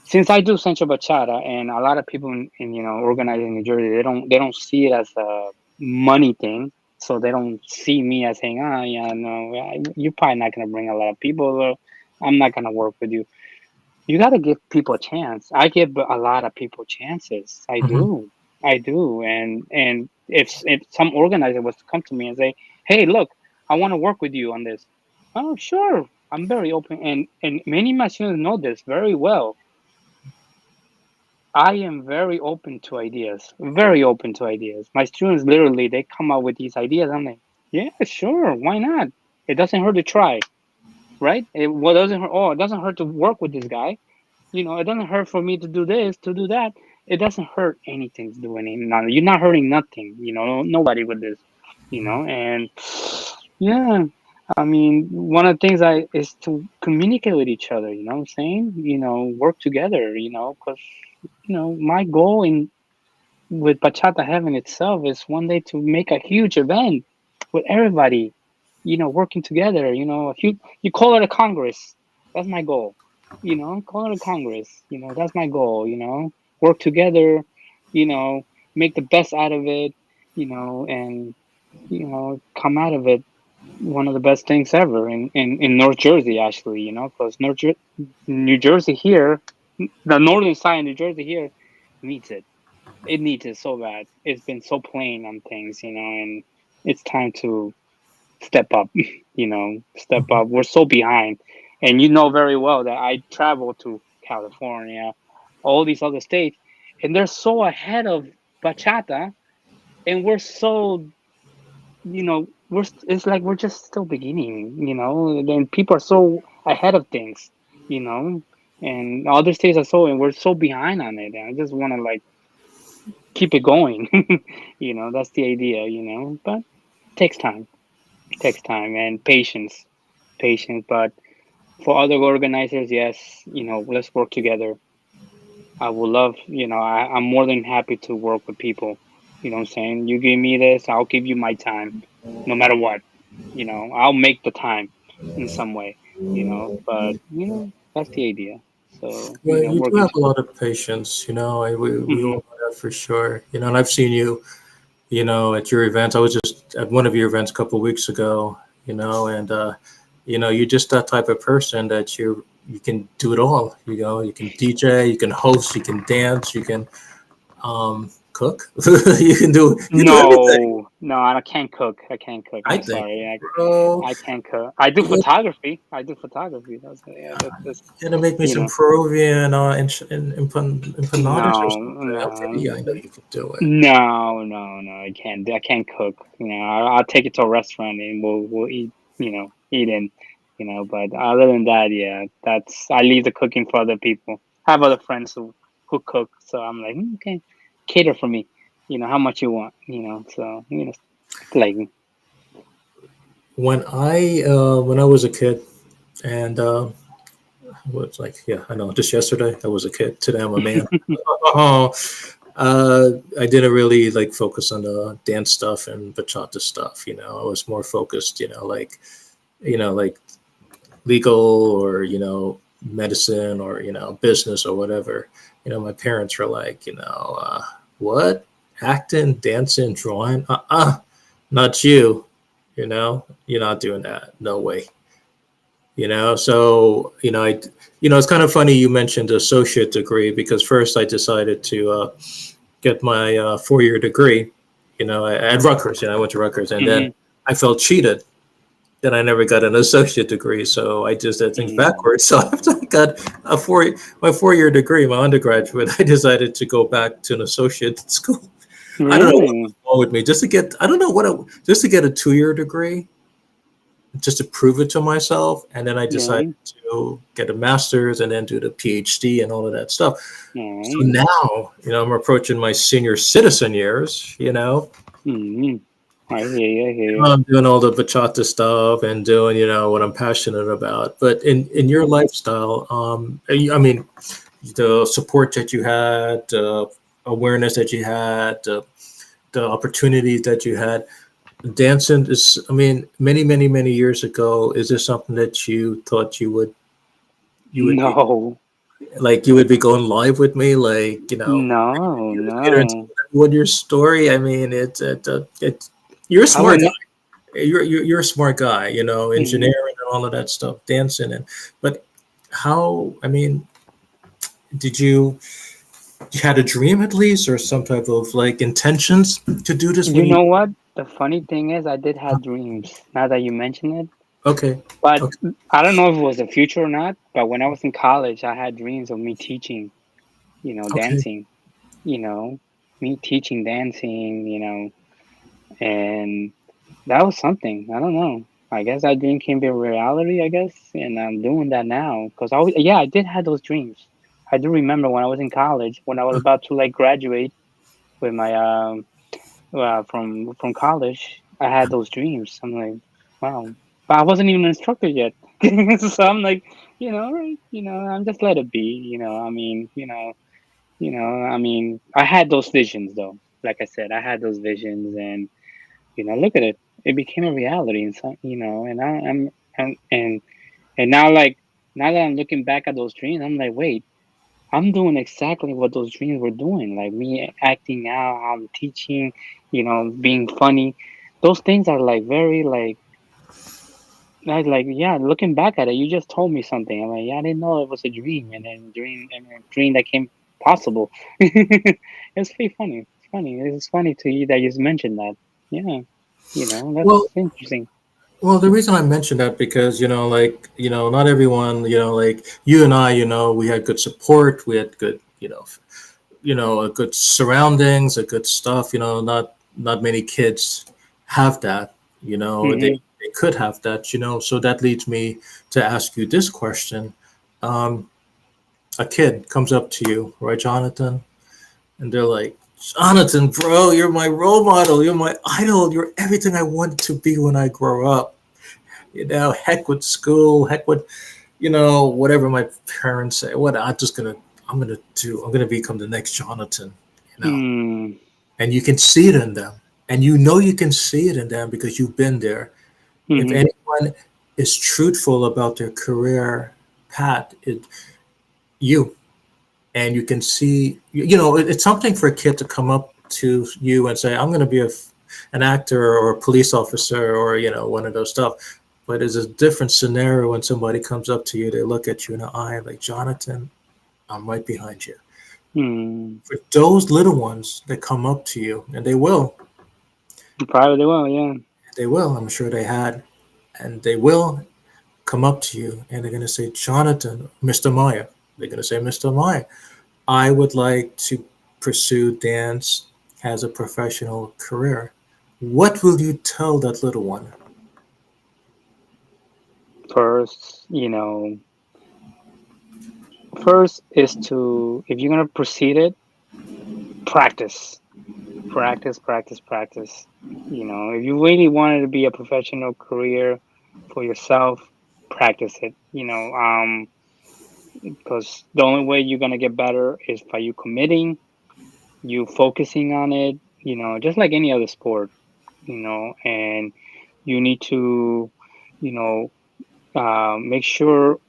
S2: since I do Central Bachata, and a lot of people in organizing New Jersey, they don't see it as a money thing. So they don't see me as saying, yeah, no, you're probably not gonna bring a lot of people. I'm not gonna work with you. You got to give people a chance. I give a lot of people chances. I
S1: Hmm.
S2: do. I do. And if some organizer was to come to me and say, "Hey, look, I want to work with you on this." Oh, sure. I'm very open, and many of my students know this very well. I am very open to ideas. Very open to ideas. My students literally they come up with these ideas. I'm like, yeah, sure, why not? It doesn't hurt to try, right? What doesn't hurt? Oh, it doesn't hurt to work with this guy. It doesn't hurt for me to do this, to do that. It doesn't hurt anything to do anything. You're not hurting nothing. Nobody with this. And yeah, I mean, one of the things I is to communicate with each other. You know what I'm saying? Work together. Because my goal in with Bachata Heaven itself is one day to make a huge event with everybody, working together. You call it a congress. That's my goal. Call it a congress. That's my goal. Work together. You know, make the best out of it. And come out of it one of the best things ever in North Jersey, actually. Because New Jersey here, the northern side of New Jersey here needs it. It needs it so bad. It's been so plain on things, and it's time to step up. Step up. We're so behind, and you know very well that I travel to California, all these other states, and they're so ahead of bachata, and we're so, it's like we're just still beginning, and people are so ahead of things, you know, and other states are so, and we're so behind on it, and I just want to like keep it going. That's the idea, but it takes time. It takes time and patience. But for other organizers, yes, let's work together. I would love, I'm more than happy to work with people. You know what I'm saying? You give me this, I'll give you my time, no matter what. I'll make the time in some way, but, that's the idea. So,
S1: Well, you do
S2: working
S1: have a
S2: together.
S1: lot of patience, we
S2: Hmm.
S1: all know that for sure, and I've seen you, at your events. I was just at one of your events a couple of weeks ago, and you're just that type of person that you can do it all. You can DJ, you can host, you can dance, you can cook, you can do everything.
S2: No, no, I can't cook. I can't cook.
S1: I
S2: I'm
S1: think,
S2: sorry.
S1: bro,
S2: I can't cook. I do
S1: you got
S2: photography. I do photography. That's
S1: to make me
S2: you
S1: some
S2: know.
S1: Peruvian empanadas or
S2: No,
S1: something. Okay,
S2: no,
S1: yeah, I know you can do it.
S2: no. I can't. I can't cook. I'll take it to a restaurant and we'll eat. Eat in. But other than that, yeah, that's I leave the cooking for other people. I have other friends who cook, so I'm like, okay, cater for me. How much you want. So like.
S1: When I was a kid, and was like, yeah, I know, just yesterday I was a kid. Today I'm a man. Oh, I didn't really like focus on the dance stuff and bachata stuff. I was more focused, like legal or medicine or business or whatever. My parents were like, what, acting, dancing, drawing? Not you. You're not doing that. No way. So it's kind of funny you mentioned associate degree, because first I decided to get my 4-year degree, at Rutgers. I went to Rutgers, and then
S2: Hmm.
S1: I felt cheated. Then I never got an associate degree, so I just did things
S2: Hmm.
S1: backwards. So after I got my 4-year degree, my undergraduate, I decided to go back to an associate school. I don't know what was
S2: Really?
S1: wrong with me. Just to get, I don't know just to get a 2-year degree, just to prove it to myself. And then I decided
S2: Yeah.
S1: to get a master's and then do the PhD and all of that stuff. So
S2: Right.
S1: now, I'm approaching my senior citizen years,
S2: Hmm. I hear you. I hear you.
S1: I'm doing all the bachata stuff and doing, what I'm passionate about. But in your lifestyle, I mean, the support that you had, the awareness that you had, the opportunities that you had, dancing is, I mean, many, many, many years ago, is this something that you thought you would be
S2: No.
S1: like, you would be going live with me, like,
S2: No.
S1: years later and
S2: No.
S1: what your story? I mean, it's you're a
S2: I would
S1: smart
S2: not.
S1: guy. You're a smart guy,
S2: Hmm.
S1: engineering and all of that stuff, dancing, but how, I mean, did you had a dream at least, or some type of like intentions to do this
S2: You
S1: when you?
S2: know what? The funny thing is, I did have dreams. Now that you mention it,
S1: Okay.
S2: but
S1: Okay.
S2: I don't know if it was the future or not. But when I was in college, I had dreams of me teaching,
S1: Okay.
S2: dancing. You know, me teaching dancing. And that was something. I don't know. I guess that dream can be a reality. I guess, and I'm doing that now because yeah, I did have those dreams. I do remember when I was in college, when I was about to like graduate with my from college, I had those dreams. I'm like, wow, but I wasn't even an instructor yet, so I'm like, right, I'm just let it be. I mean, I had those visions though. Like I said, I had those visions, and look at it. It became a reality, and so, and and now like now that I'm looking back at those dreams, I'm like, wait, I'm doing exactly what those dreams were doing. Like me acting out, I'm teaching, being funny. Those things are like very like yeah. Looking back at it, you just told me something. I'm like, yeah, I didn't know it was a dream, and then dream that came possible. It's pretty funny. It's funny. It's funny to you that you just mentioned that. Yeah,
S1: Well,
S2: that's interesting.
S1: well, the reason I mentioned that because like not everyone like you and I we had good support, we had good a good surroundings, a good stuff. Not many kids have that.
S2: Hmm.
S1: They could have that. So that leads me to ask you this question. Um, a kid comes up to you, right, Jonathan, and they're like, Jonathan, bro, you're my role model. You're my idol. You're everything I want to be when I grow up. Heck with school, heck with, whatever my parents say. I'm gonna become the next Jonathan. You know,
S2: Hmm.
S1: and you can see it in them, and you can see it in them because you've been there. If
S2: Hmm.
S1: anyone is truthful about their career path, you and you can see it's something for a kid to come up to you and say, I'm going to be an actor or a police officer or one of those stuff. But it's a different scenario when somebody comes up to you, they look at you in the eye like, Jonathan, I'm right behind you.
S2: Hmm.
S1: For those little ones that come up to you, and
S2: Probably will. Yeah.
S1: I'm sure they had, and they will come up to you and they're going to say, Jonathan, Mr. Maya, they're going to say, Mr. Maya, I would like to pursue dance as a professional career. What will you tell that little one?
S2: First, first is to, if you're gonna proceed it, practice, practice. If you really wanted to be a professional career for yourself, practice it. Because the only way you're gonna get better is by you committing, you focusing on it. Just like any other sport. And you need to, you know, make sure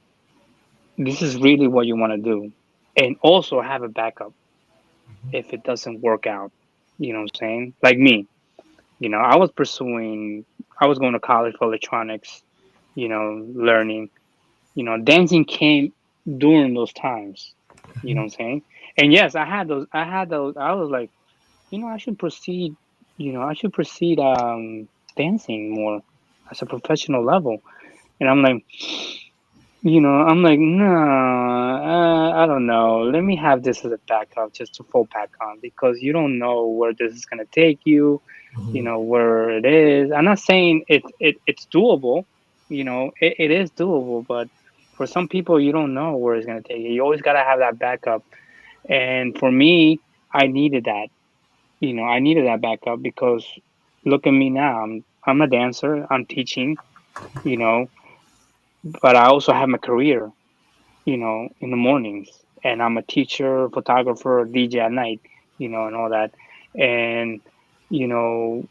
S2: this is really what you want to do, and also have a backup if it doesn't work out. You know what I'm saying? Like me, I was going to college for electronics, learning. Dancing came during those times. You know what I'm saying? And yes, I had those. I was like, I should proceed. I should proceed dancing more as a professional level. And I'm like, no, I don't know. Let me have this as a backup just to fall back on because you don't know where this is gonna take you,
S1: Mhm.
S2: where it is. I'm not saying it's doable, it is doable, but for some people you don't know where it's gonna take you. You always gotta have that backup. And for me, I needed that. I needed that backup because look at me now. I'm a dancer. I'm teaching. You know, but I also have my career, in the mornings. And I'm a teacher, photographer, DJ at night, and all that. And, you know,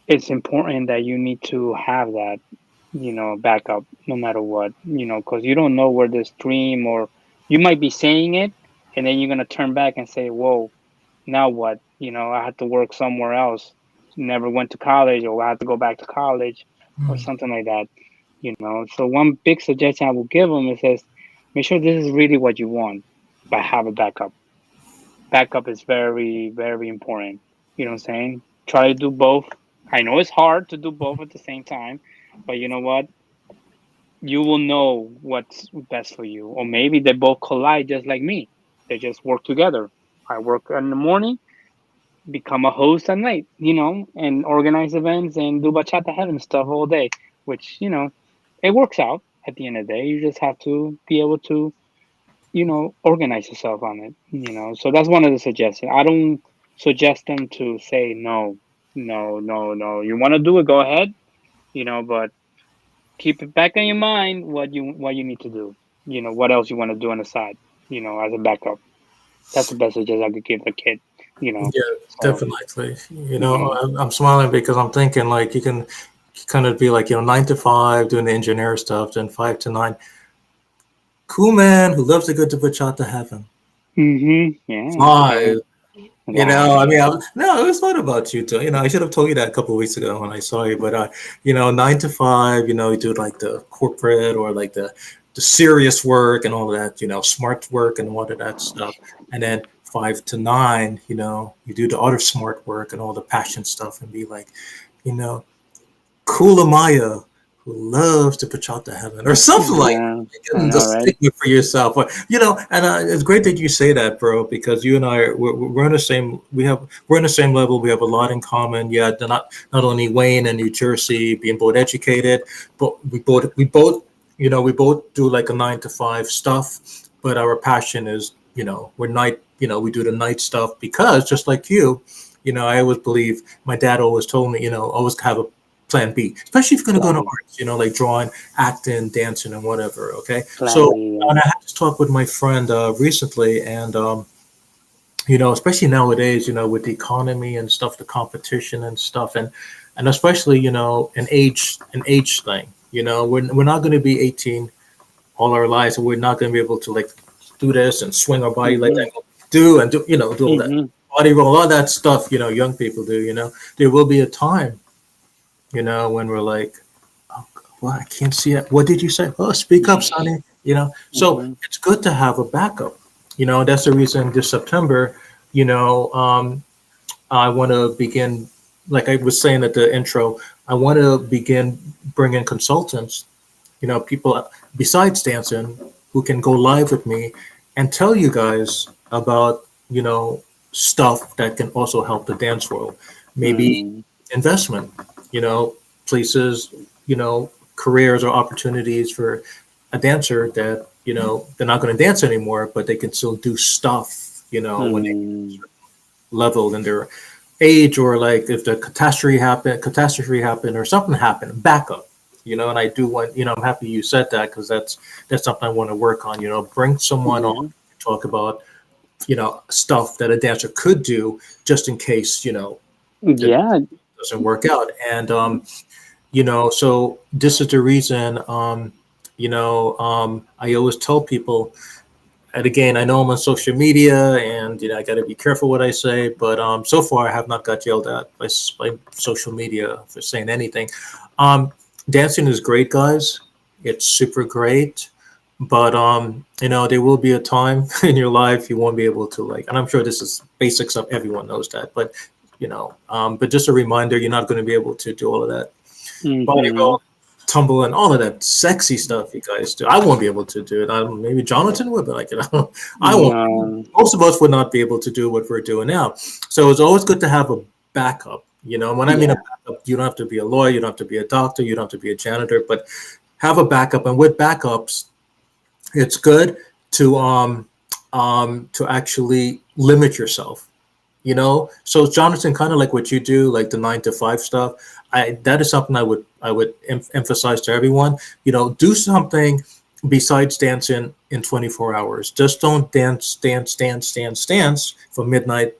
S2: it's important that you need to have that, backup no matter what, because you don't know where this dream or you might be saying it and then you're going to turn back and say, whoa, now what? I had to work somewhere else, never went to college, or I had to go back to college or something like that. So one big suggestion I will give them is this: Make sure this is really what you want, but have a backup. Backup is very, very important. You know what I'm saying? Try to do both. I know it's hard to do both at the same time, but you know what? You will know what's best for you. Or maybe they both collide just like me. They just work together. I work in the morning, become a host at night, and organize events and do bachata heaven stuff all day, which, it works out at the end of the day. You just have to be able to, organize yourself on it. So that's one of the suggestions. I don't suggest them to say no, no, no, no. You want to do it, go ahead, but keep it back in your mind what you need to do. What else you want to do on the side, as a backup. That's the best suggestion I could give a kid, you know.
S1: Yeah,
S2: So,
S1: definitely.
S2: hmm
S1: I'm smiling because I'm thinking like you can kind of be like, 9 to 5 doing the engineer stuff, then 5 to 9. Cool man who loves to go to Bachata Heaven.
S2: yeah, yeah,
S1: 5. I
S2: right.
S1: mean, no, it was not about you too. I should have told you that a couple of weeks ago when I saw you. But 9 to 5. You do like the corporate or like the serious work and all of that. Smart work and all of that stuff. And then 5 to 9. You do the other smart work and all the passion stuff, and be like, you know, cool Amaya who loves to Bachata Heaven or something like that.
S2: Yeah, I
S1: And
S2: know,
S1: just
S2: right?
S1: stick it for yourself. But and it's great that you say that, bro, because you and I we're in the same we're in the same level. We have a lot in common. Yeah, they're not only Wayne and New Jersey being both educated, but we both do like a 9 to 5 stuff. But our passion is we're night we do the night stuff because just like you, I always believe my dad always told me always have a plan B, especially if you're going to go to
S2: Plan,
S1: arts, like drawing, acting, dancing, and whatever. Okay.
S2: plan
S1: So,
S2: B.
S1: and I had this talk with my friend recently, and, especially nowadays, with the economy and stuff, the competition and stuff, and especially, an age thing, we're not going to be 18 all our lives, and we're not going to be able to like do this and swing our body like
S2: Mm-hmm.
S1: that, do all that
S2: Mm-hmm.
S1: body roll, all that stuff, young people do, there will be a time when we're like, oh, well, I can't see it. What did you say? Oh, speak up, Sonny. So
S2: Mm-hmm.
S1: it's good to have a backup. That's the reason this September, you know, um, I want to begin, like I was saying at the intro, I want to begin bringing consultants, people besides dancing who can go live with me and tell you guys about, stuff that can also help the dance world. Maybe
S2: Mm-hmm.
S1: investment, places, careers or opportunities for a dancer that, they're not going to dance anymore, but they can still do stuff, when they
S2: Mm-hmm.
S1: level in their age, or like if the catastrophe happened or something happened, backup. And I do want, I'm happy you said that because that's something I want to work on. Bring someone on,
S2: Yeah.
S1: talk about stuff that a dancer could do just in case it
S2: Yeah.
S1: doesn't work out. And so this is the reason. I always tell people, and again, I know I'm on social media, and I got to be careful what I say. But so far, I have not got yelled at by social media for saying anything. Um, Dancing is great, guys. It's super great, but there will be a time in your life you won't be able to like. And I'm sure this is basics of everyone knows that, but but just a reminder, you're not going to be able to do all of that body
S2: Mm-hmm.
S1: roll, tumble, and all of that sexy stuff you guys do. I won't be able to do it. Maybe Jonathan would, but like I won't.
S2: No.
S1: Most of us would not be able to do what we're doing now. So it's always good to have a backup. When I mean a
S2: Yeah.
S1: backup, you don't have to be a lawyer, you don't have to be a doctor, you don't have to be a janitor, but have a backup. And with backups, it's good to actually limit yourself. So Jonathan, kind of like what you do, like the 9 to 5 stuff. That is something I would emphasize to everyone. Do something besides dancing in 24 hours. Just don't dance from midnight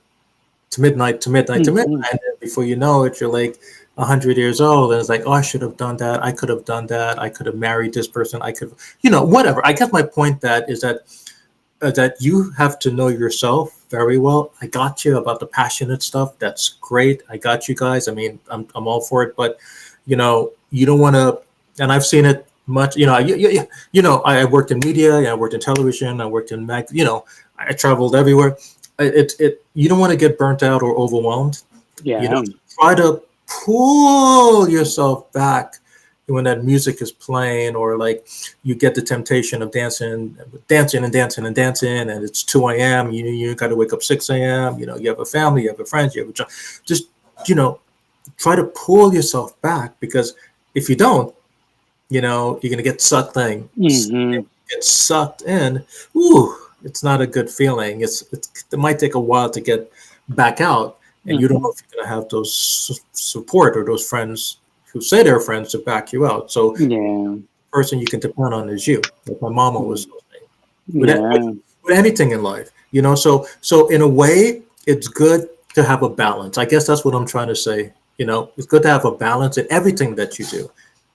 S1: to midnight to midnight to midnight.
S2: Mm-hmm.
S1: And then before you know it, you're like 100 years old, and it's like, oh, I should have done that. I could have done that. I could have married this person. I could, whatever. I guess my point that you have to know yourself very well. I got you about the passionate stuff. That's great. I got you guys. I mean, I'm all for it, but you don't want to. And I've seen it much. I worked in media, I worked in television, I worked in I traveled everywhere. You don't want to get burnt out or overwhelmed.
S2: Yeah.
S1: Try to pull yourself back when that music is playing, or like you get the temptation of dancing and dancing and dancing, and it's 2 a.m. You got to wake up 6 a.m. You have a family, you have a friend, you have a job. Just you know, try to pull yourself back, because if you don't, you're gonna get sucked in.
S2: Hmm.
S1: Get sucked in. Ooh, it's not a good feeling. It might take a while to get back out, and you don't
S2: Hmm.
S1: know if you're gonna have those support or those friends who say they're friends to back you out. So the
S2: Yeah.
S1: person you can depend on is you, like my mama was saying. With, with,
S2: Yeah.
S1: with anything in life, so in a way, it's good to have a balance. I guess that's what I'm trying to say. It's good to have a balance in everything that you do.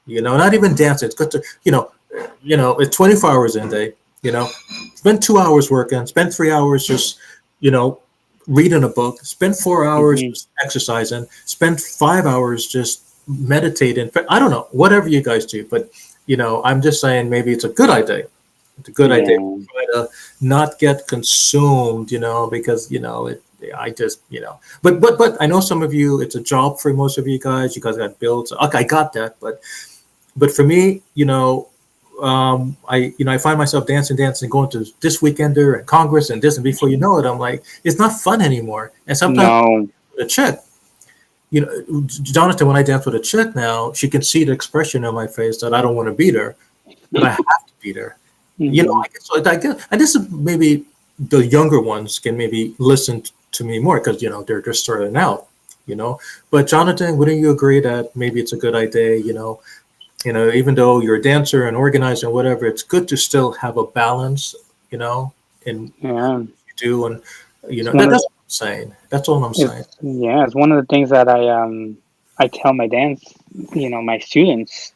S1: Not even dancing. It's good to, it's 24 hours in a day. You know, spend 2 hours working, spend 3 hours just, you know, reading a book, spend 4 hours
S2: Hmm.
S1: just exercising, spend 5 hours just meditating. I don't know, whatever you guys do, but I'm just saying maybe it's a good idea. It's a good idea
S2: Yeah.
S1: to try to not get consumed, because I just, but I know some of you, it's a job for most of you guys. You guys got bills. Okay, I got that, but for me, I find myself dancing, going to this weekender and Congress and this, and before you know it, I'm like, it's not fun anymore. And sometimes
S2: No.
S1: with a chick, Jonathan, when I dance with a chick now, she can see the expression on my face that I don't want to beat her, but I have to beat her.
S2: Hmm.
S1: I guess, and this is maybe the younger ones can maybe listen to me more, because they're just starting out. But Jonathan, wouldn't you agree that maybe it's a good idea? Even though you're a dancer and organizer and whatever, it's good to still have a balance, in
S2: Yeah.
S1: what you do, and
S2: It's one of
S1: that's what I'm saying. That's all I'm saying.
S2: it's yeah, it's one of the things that I tell my dance, my students,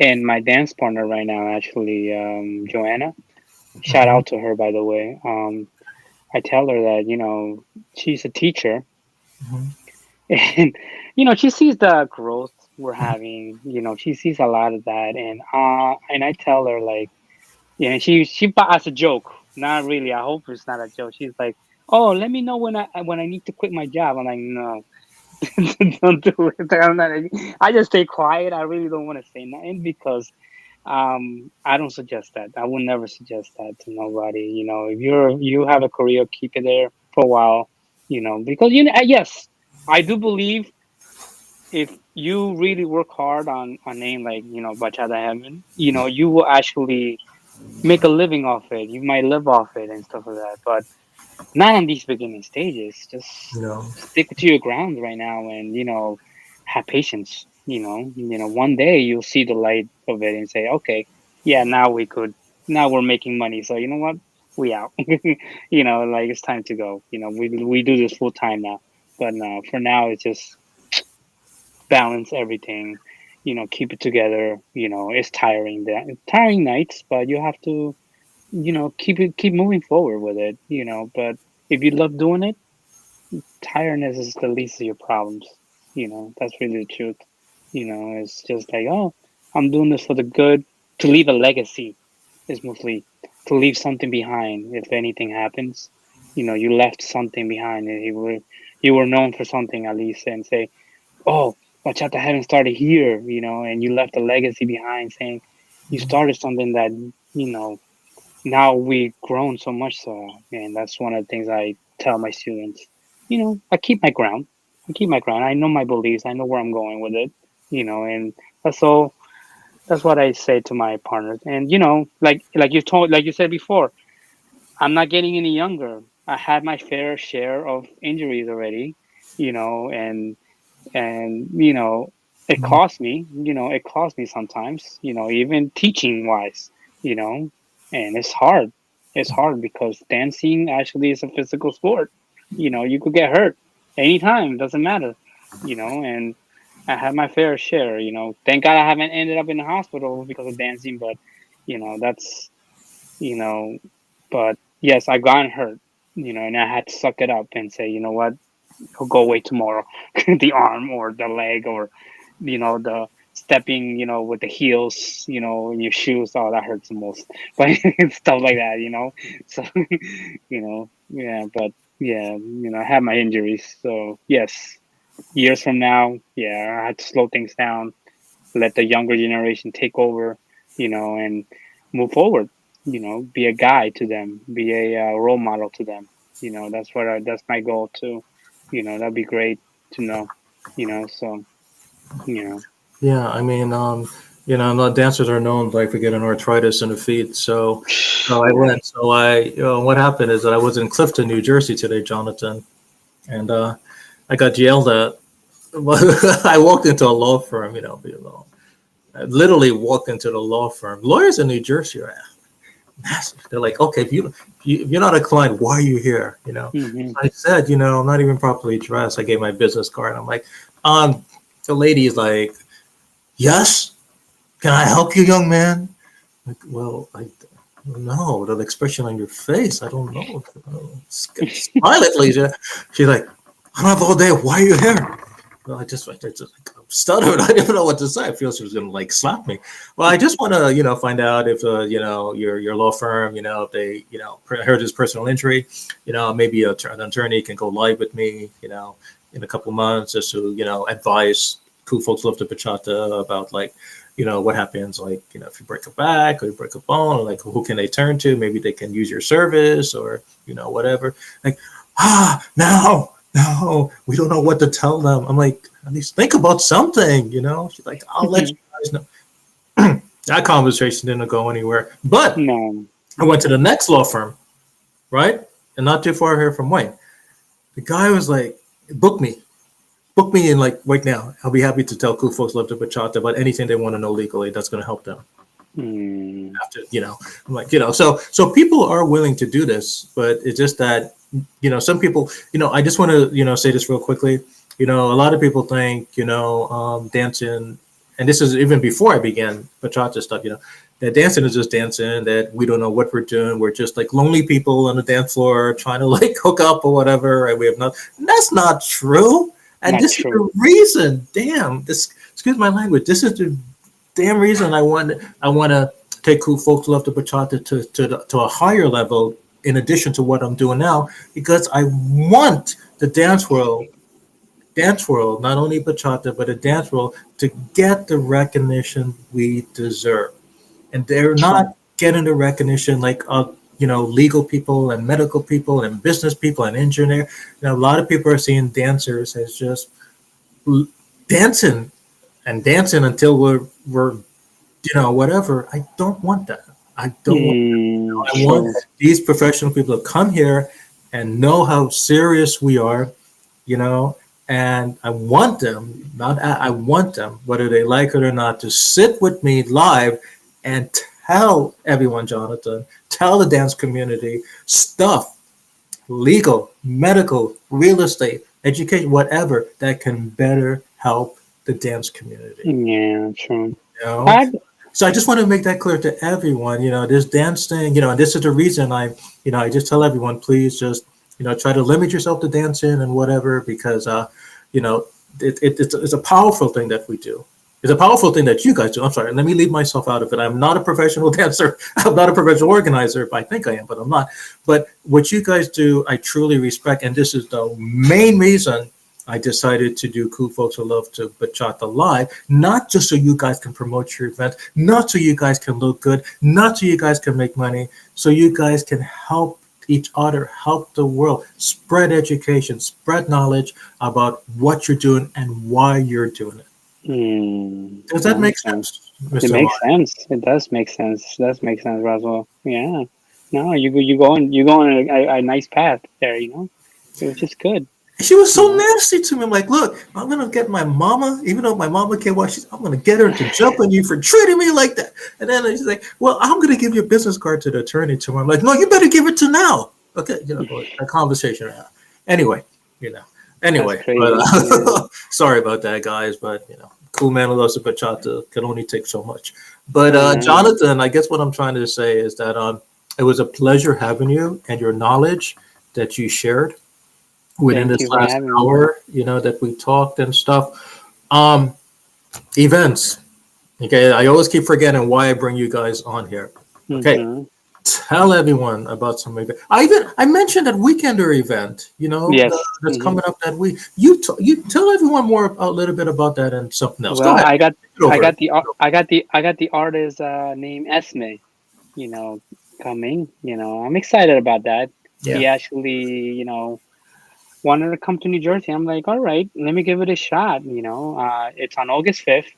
S2: and my dance partner right now, actually, Joanna. Shout
S1: Hmm.
S2: out to her, by the way. I tell her that, she's a teacher,
S1: Hmm.
S2: and she sees the growth we're having. She sees a lot of that, and I tell her, like, yeah, and as a joke, not really. I hope it's not a joke. She's like, "Oh, let me know when I need to quit my job." I'm like, "No, don't do it." I just stay quiet. I really don't want to say nothing because I don't suggest that. I would never suggest that to nobody. If you have a career, keep it there for a while. Because yes, I do believe if you really work hard on a name like Bachata Heaven, you will actually make a living off it. You might live off it and stuff like that. But not on these beginning stages. Just
S1: No.
S2: stick to your ground right now, and have patience. One day you'll see the light of it and say, okay, yeah, now we're making money. So you know what, we out. Like it's time to go. We do this full time now, but for now it's just balance everything. Keep it together. It's tiring nights, but you have to keep moving forward with it. But if you love doing it, tiredness is the least of your problems. That's really the truth. It's just like, oh, I'm doing this for the good, to leave a legacy. Is mostly to leave something behind. If anything happens, you left something behind, and you were known for something at least, and say, oh, bachata hadn't started here, and you left a legacy behind, saying you started something that you know now we've grown so much. So, and that's one of the things I tell my students. I keep my ground. I know my beliefs. I know where I'm going with it. And that's all. That's what I say to my partners. And like you said before, I'm not getting any younger. I had my fair share of injuries already. And it
S1: Mhm.
S2: cost me. It cost me sometimes. Even teaching wise. You know, and it's hard because dancing actually is a physical sport. You could get hurt anytime, doesn't matter. And I had my fair share. Thank God I haven't ended up in the hospital because of dancing, but that's you know but yes, I got hurt. And I had to suck it up and say, you know what, it'll go away tomorrow. The arm or the leg or the stepping, with the heels, in your shoes. Oh, that hurts the most. But stuff like that, So, yeah, but yeah, I have my injuries. So yes, years from now, yeah, I had to slow things down, let the younger generation take over, and move forward. Be a guide to them, be a role model to them. That's my goal too. That'd be great to know. So you know.
S1: Yeah, I mean, dancers are known like for getting arthritis in the feet. So I
S2: Right.
S1: went. So what happened is that I was in Clifton, New Jersey today, Jonathan, and I got yelled at. I walked into a law firm, I literally walked into the law firm. Lawyers in New Jersey are massive. They're like, okay, if you're not a client, why are you here?
S2: Hmm.
S1: I said, I'm not even properly dressed. I gave my business card. I'm like, the lady's like, yes, can I help you, young man? Like, well, I don't know the expression on your face. I don't know. Smile at least. She's like, I don't have all day. Why are you here? Well, I just stuttered. I didn't know what to say. I feel she was gonna like slap me. Well, I just want to, find out if, your law firm, if they, heard his personal injury, maybe an attorney can go live with me, in a couple of months just to, advise cool folks love to bachata about like, what happens like, if you break a back or you break a bone, or like who can they turn to? Maybe they can use your service or, whatever. Like, no, we don't know what to tell them. I'm like, at least think about something, She's like, I'll let you guys know. That conversation didn't go anywhere. But
S2: No.
S1: I went to the next law firm, right? And not too far here from Wayne. The guy was like, book me. Book me in like right now. I'll be happy to tell cool folks love to bachata about anything they want to know legally that's going to help them.
S2: Mm.
S1: After, I'm like, so people are willing to do this, but it's just that, some people, I just want to, say this real quickly. A lot of people think, dancing, and this is even before I began bachata stuff, that dancing is just dancing, that we don't know what we're doing. We're just like lonely people on the dance floor trying to like hook up or whatever. And we have not, that's not true. And
S2: Not
S1: this is
S2: true.
S1: the reason, damn, excuse my language, this is the damn reason I want to take cool folks love to bachata to a higher level in addition to what I'm doing now, because I want the dance world, not only bachata but the dance world, to get the recognition we deserve. And they're
S2: True.
S1: not getting the recognition like legal people and medical people and business people and engineer. A lot of people are seeing dancers as just dancing and dancing until we're whatever. I don't want that. I don't want. I want
S2: True.
S1: these professional people to come here and know how serious we are, you know, and I want them, not I want them, whether they like it or not, to sit with me live and tell everyone, Jonathan, tell the dance community stuff, legal, medical, real estate, education, whatever that can better help the dance community.
S2: Yeah, true.
S1: You know,
S2: I
S1: so I just want to make that clear to everyone. This dance thing. And this is the reason I just tell everyone, please just try to limit yourself to dancing and whatever, because you know, it's a powerful thing that we do. It's a powerful thing that you guys do. I'm sorry, let me leave myself out of it. I'm not a professional dancer. I'm not a professional organizer. I think I am, but I'm not. But what you guys do, I truly respect, and this is the main reason I decided to do Cool Folks Who Love to Bachata Live, not just so you guys can promote your event, not so you guys can look good, not so you guys can make money, so you guys can help each other, help the world, spread education, spread knowledge about what you're doing and why you're doing it. Does that
S2: that
S1: make
S2: makes sense.
S1: sense,
S2: It
S1: Mr.
S2: makes
S1: Amaya?
S2: sense. It does make sense. It does make sense, Roswell. Yeah. No, you go on a nice path there. Which is good.
S1: She was
S2: You
S1: so
S2: know.
S1: nasty to me. I'm like, look, I'm gonna get my mama, even though my mama can't watch. I'm gonna get her to jump on you for treating me like that. And then she's like, well, I'm gonna give your business card to the attorney tomorrow. I'm like, no, you better give it to now. Okay, a conversation. Anyway, you know.
S2: That's
S1: Anyway, but
S2: crazy. Yeah.
S1: sorry about that, guys. But cool man who loves the bachata can only take so much. But
S2: I know.
S1: Jonathan, I guess what I'm trying to say is that it was a pleasure having you and your knowledge that you shared within
S2: Thank
S1: this
S2: you for
S1: last
S2: having me.
S1: hour, that we talked and stuff. Um, Events. Okay, I always keep forgetting why I bring you guys on here. Okay,
S2: Mm-hmm.
S1: tell everyone about some event. I mentioned that weekender event.
S2: Yes.
S1: That's coming up that week. You tell everyone more a little bit about that and something else. Go
S2: Well,
S1: ahead. Take it
S2: I
S1: over.
S2: got the I got the artist named Esme, you know, coming. I'm excited about that.
S1: Yeah.
S2: He actually, wanted to come to New Jersey. I'm like, all right, let me give it a shot. It's on August 5th.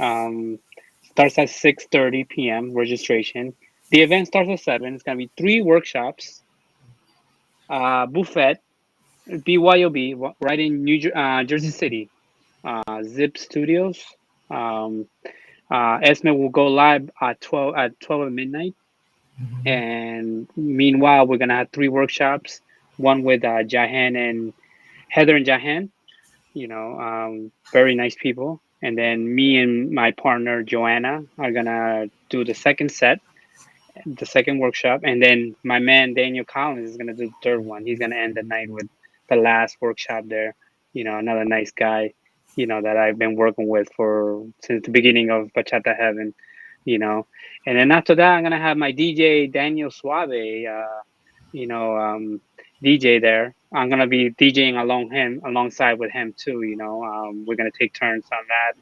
S2: Um, Starts at 6:30 p.m. registration. The event starts at 7. It's gonna be 3 workshops, buffet, BYOB, right in Jersey City. Zip Studios. Um, Esme will go live at 12 at midnight, and meanwhile, we're gonna have 3 workshops. One with Jahan and Heather and Jahan. Very nice people. And then me and my partner Joanna are gonna do the second set, the second workshop, and then my man Daniel Collins is gonna do the third one. He's gonna end the night with the last workshop there. Another nice guy, that I've been working with for since the beginning of Bachata Heaven. You know, and then after that, I'm gonna have my DJ Daniel Suave, you know, um, DJ there. I'm gonna be DJing alongside with him too. We're gonna take turns on that.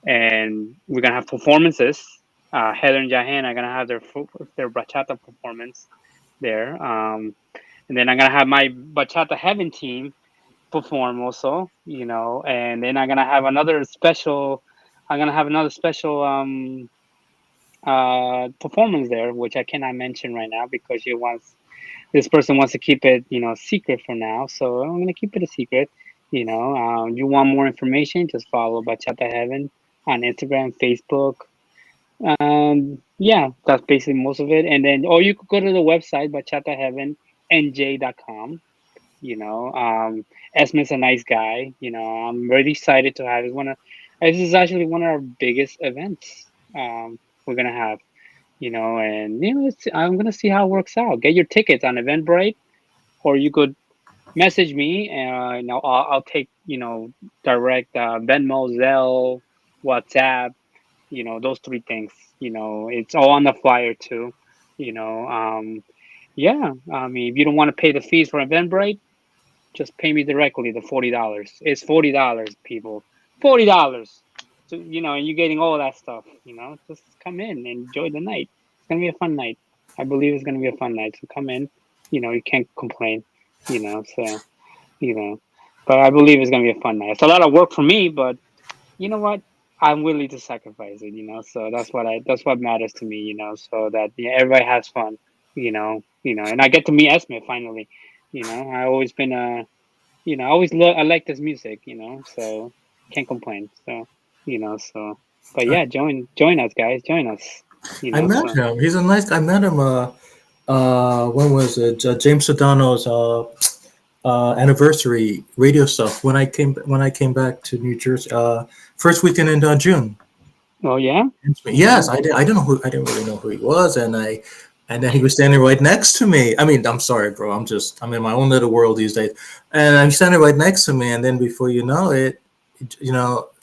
S2: And we're gonna have performances. Heather and Jahan are gonna have their bachata performance there, and then I'm gonna have my Bachata Heaven team perform also. And then I'm gonna have another special. I'm gonna have another special performance there, which I cannot mention right now because this person wants to keep it, secret for now. So I'm gonna keep it a secret. You want more information? Just follow Bachata Heaven on Instagram, Facebook. Yeah, that's basically most of it. And then, or you could go to the website bachatahevennj.com. You know, Esme's a nice guy. I'm really excited to have. This is actually one of our biggest events. We're gonna have. And I'm gonna see how it works out. Get your tickets on Eventbrite, or you could message me, and I'll take direct Venmo, Zelle, WhatsApp. Those 3 things. It's all on the flyer too. Yeah. I mean, if you don't want to pay the fees for Eventbrite, just pay me directly the $40. It's $40, people. $40. So and you're getting all that stuff. Just come in and enjoy the night. It's gonna be a fun night. I believe it's gonna be a fun night. So come in. You can't complain. So you know, but I believe it's gonna be a fun night. It's a lot of work for me, but you know what? I'm willing to sacrifice it. So that's what matters to me. So that everybody has fun. And I get to meet Esme finally. I always been I always I like this music, so can't complain. So but
S1: I,
S2: yeah, join us, guys, join us.
S1: I met
S2: So
S1: him. He's a nice guy. I met him. When was it? James Sedano's anniversary radio stuff when I came back to New Jersey. First weekend in June.
S2: oh yeah.
S1: Yes, I did. I don't know who. I didn't really know who he was, and then he was standing right next to me. I mean, I'm sorry, bro. I'm in my own little world these days, and I'm standing right next to me, and then before you know it,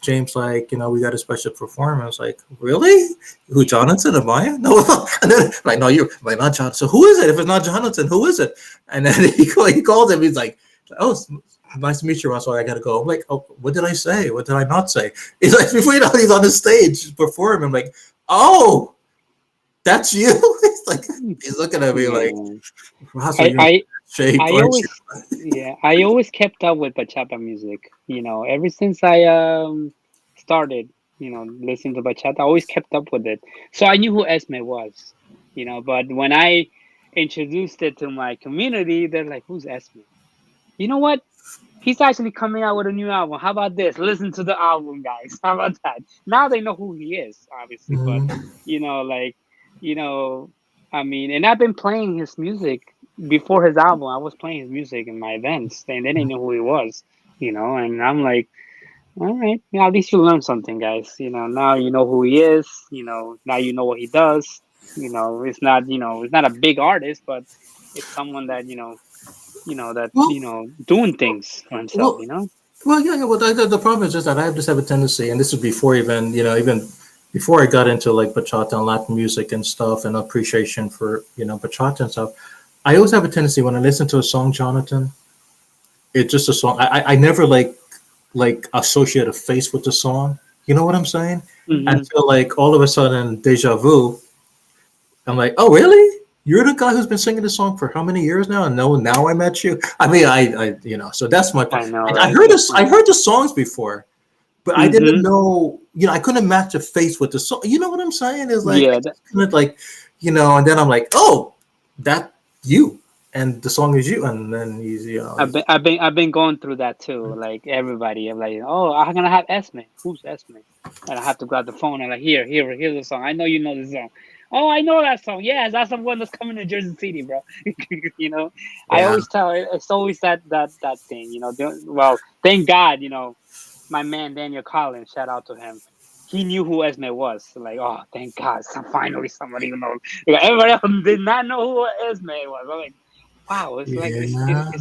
S1: James like, we got a special performance. Like, really? Who, Jonathan? Amaya? No, and then like, no, you're like not Jonathan. So who is it? If it's not Jonathan, who is it? And then he called him. He's like, oh, nice to meet you, Russell. I gotta go. I'm like, oh, what did I say? What did I not say? He's like, before you know, he's on the stage performing. I'm like, oh, that's you. He's like, he's looking at me like,
S2: Yeah.
S1: Russell,
S2: I
S1: you're in
S2: I
S1: shape,
S2: I
S1: aren't you?
S2: always yeah, I always kept up with bachata music. Ever since I started, listening to bachata, I always kept up with it. So I knew who Esme was. But when I introduced it to my community, they're like, "Who's Esme?" You know what? He's actually coming out with a new album. How about this? Listen to the album, guys. How about that? Now they know who he is, obviously. But
S1: Mm-hmm.
S2: like, you know, I mean, and I've been playing his music before his album. I was playing his music in my events, and then they knew who he was. And I'm like, all right, yeah, at least you learned something, guys. Now you know who he is. Now you know what he does. It's not a big artist, but it's someone that that
S1: Well,
S2: doing things for himself.
S1: well, Well, yeah, yeah. Well, the problem is just that I just have a tendency, and this is before even even before I got into like bachata and Latin music and stuff, and appreciation for bachata and stuff. I always have a tendency when I listen to a song, Jonathan. It's just a song. I never like associate a face with the song. You know what I'm saying? I
S2: Hmm.
S1: feel like all of a sudden deja vu. I'm like, oh really? You're the guy who's been singing this song for how many years now? And no, now I met you. I mean, so that's my part.
S2: I know,
S1: I
S2: right?
S1: heard
S2: It's
S1: this. I
S2: funny.
S1: heard the songs before, but I didn't
S2: Hmm.
S1: know. I couldn't match a face with the song. You know what I'm saying? It's like I
S2: Yeah,
S1: just couldn't like, and then I'm like, oh, that you, and the song is you, and then
S2: I've been going through that too. Like everybody, I'm like, oh, I'm gonna have Esme. Who's Esme? And I have to grab the phone and like, here's the song. I know you know this song. Oh, I know that song. Yes, that's the one that's coming to Jersey City, bro. you know, I
S1: yeah,
S2: always tell it's always that thing. Well, thank God, my man Daniel Collins. Shout out to him. He knew who Esme was. Like, oh, thank God, finally somebody who knows. Like, everybody else did not know who Esme was. I'm like, wow, it's like it's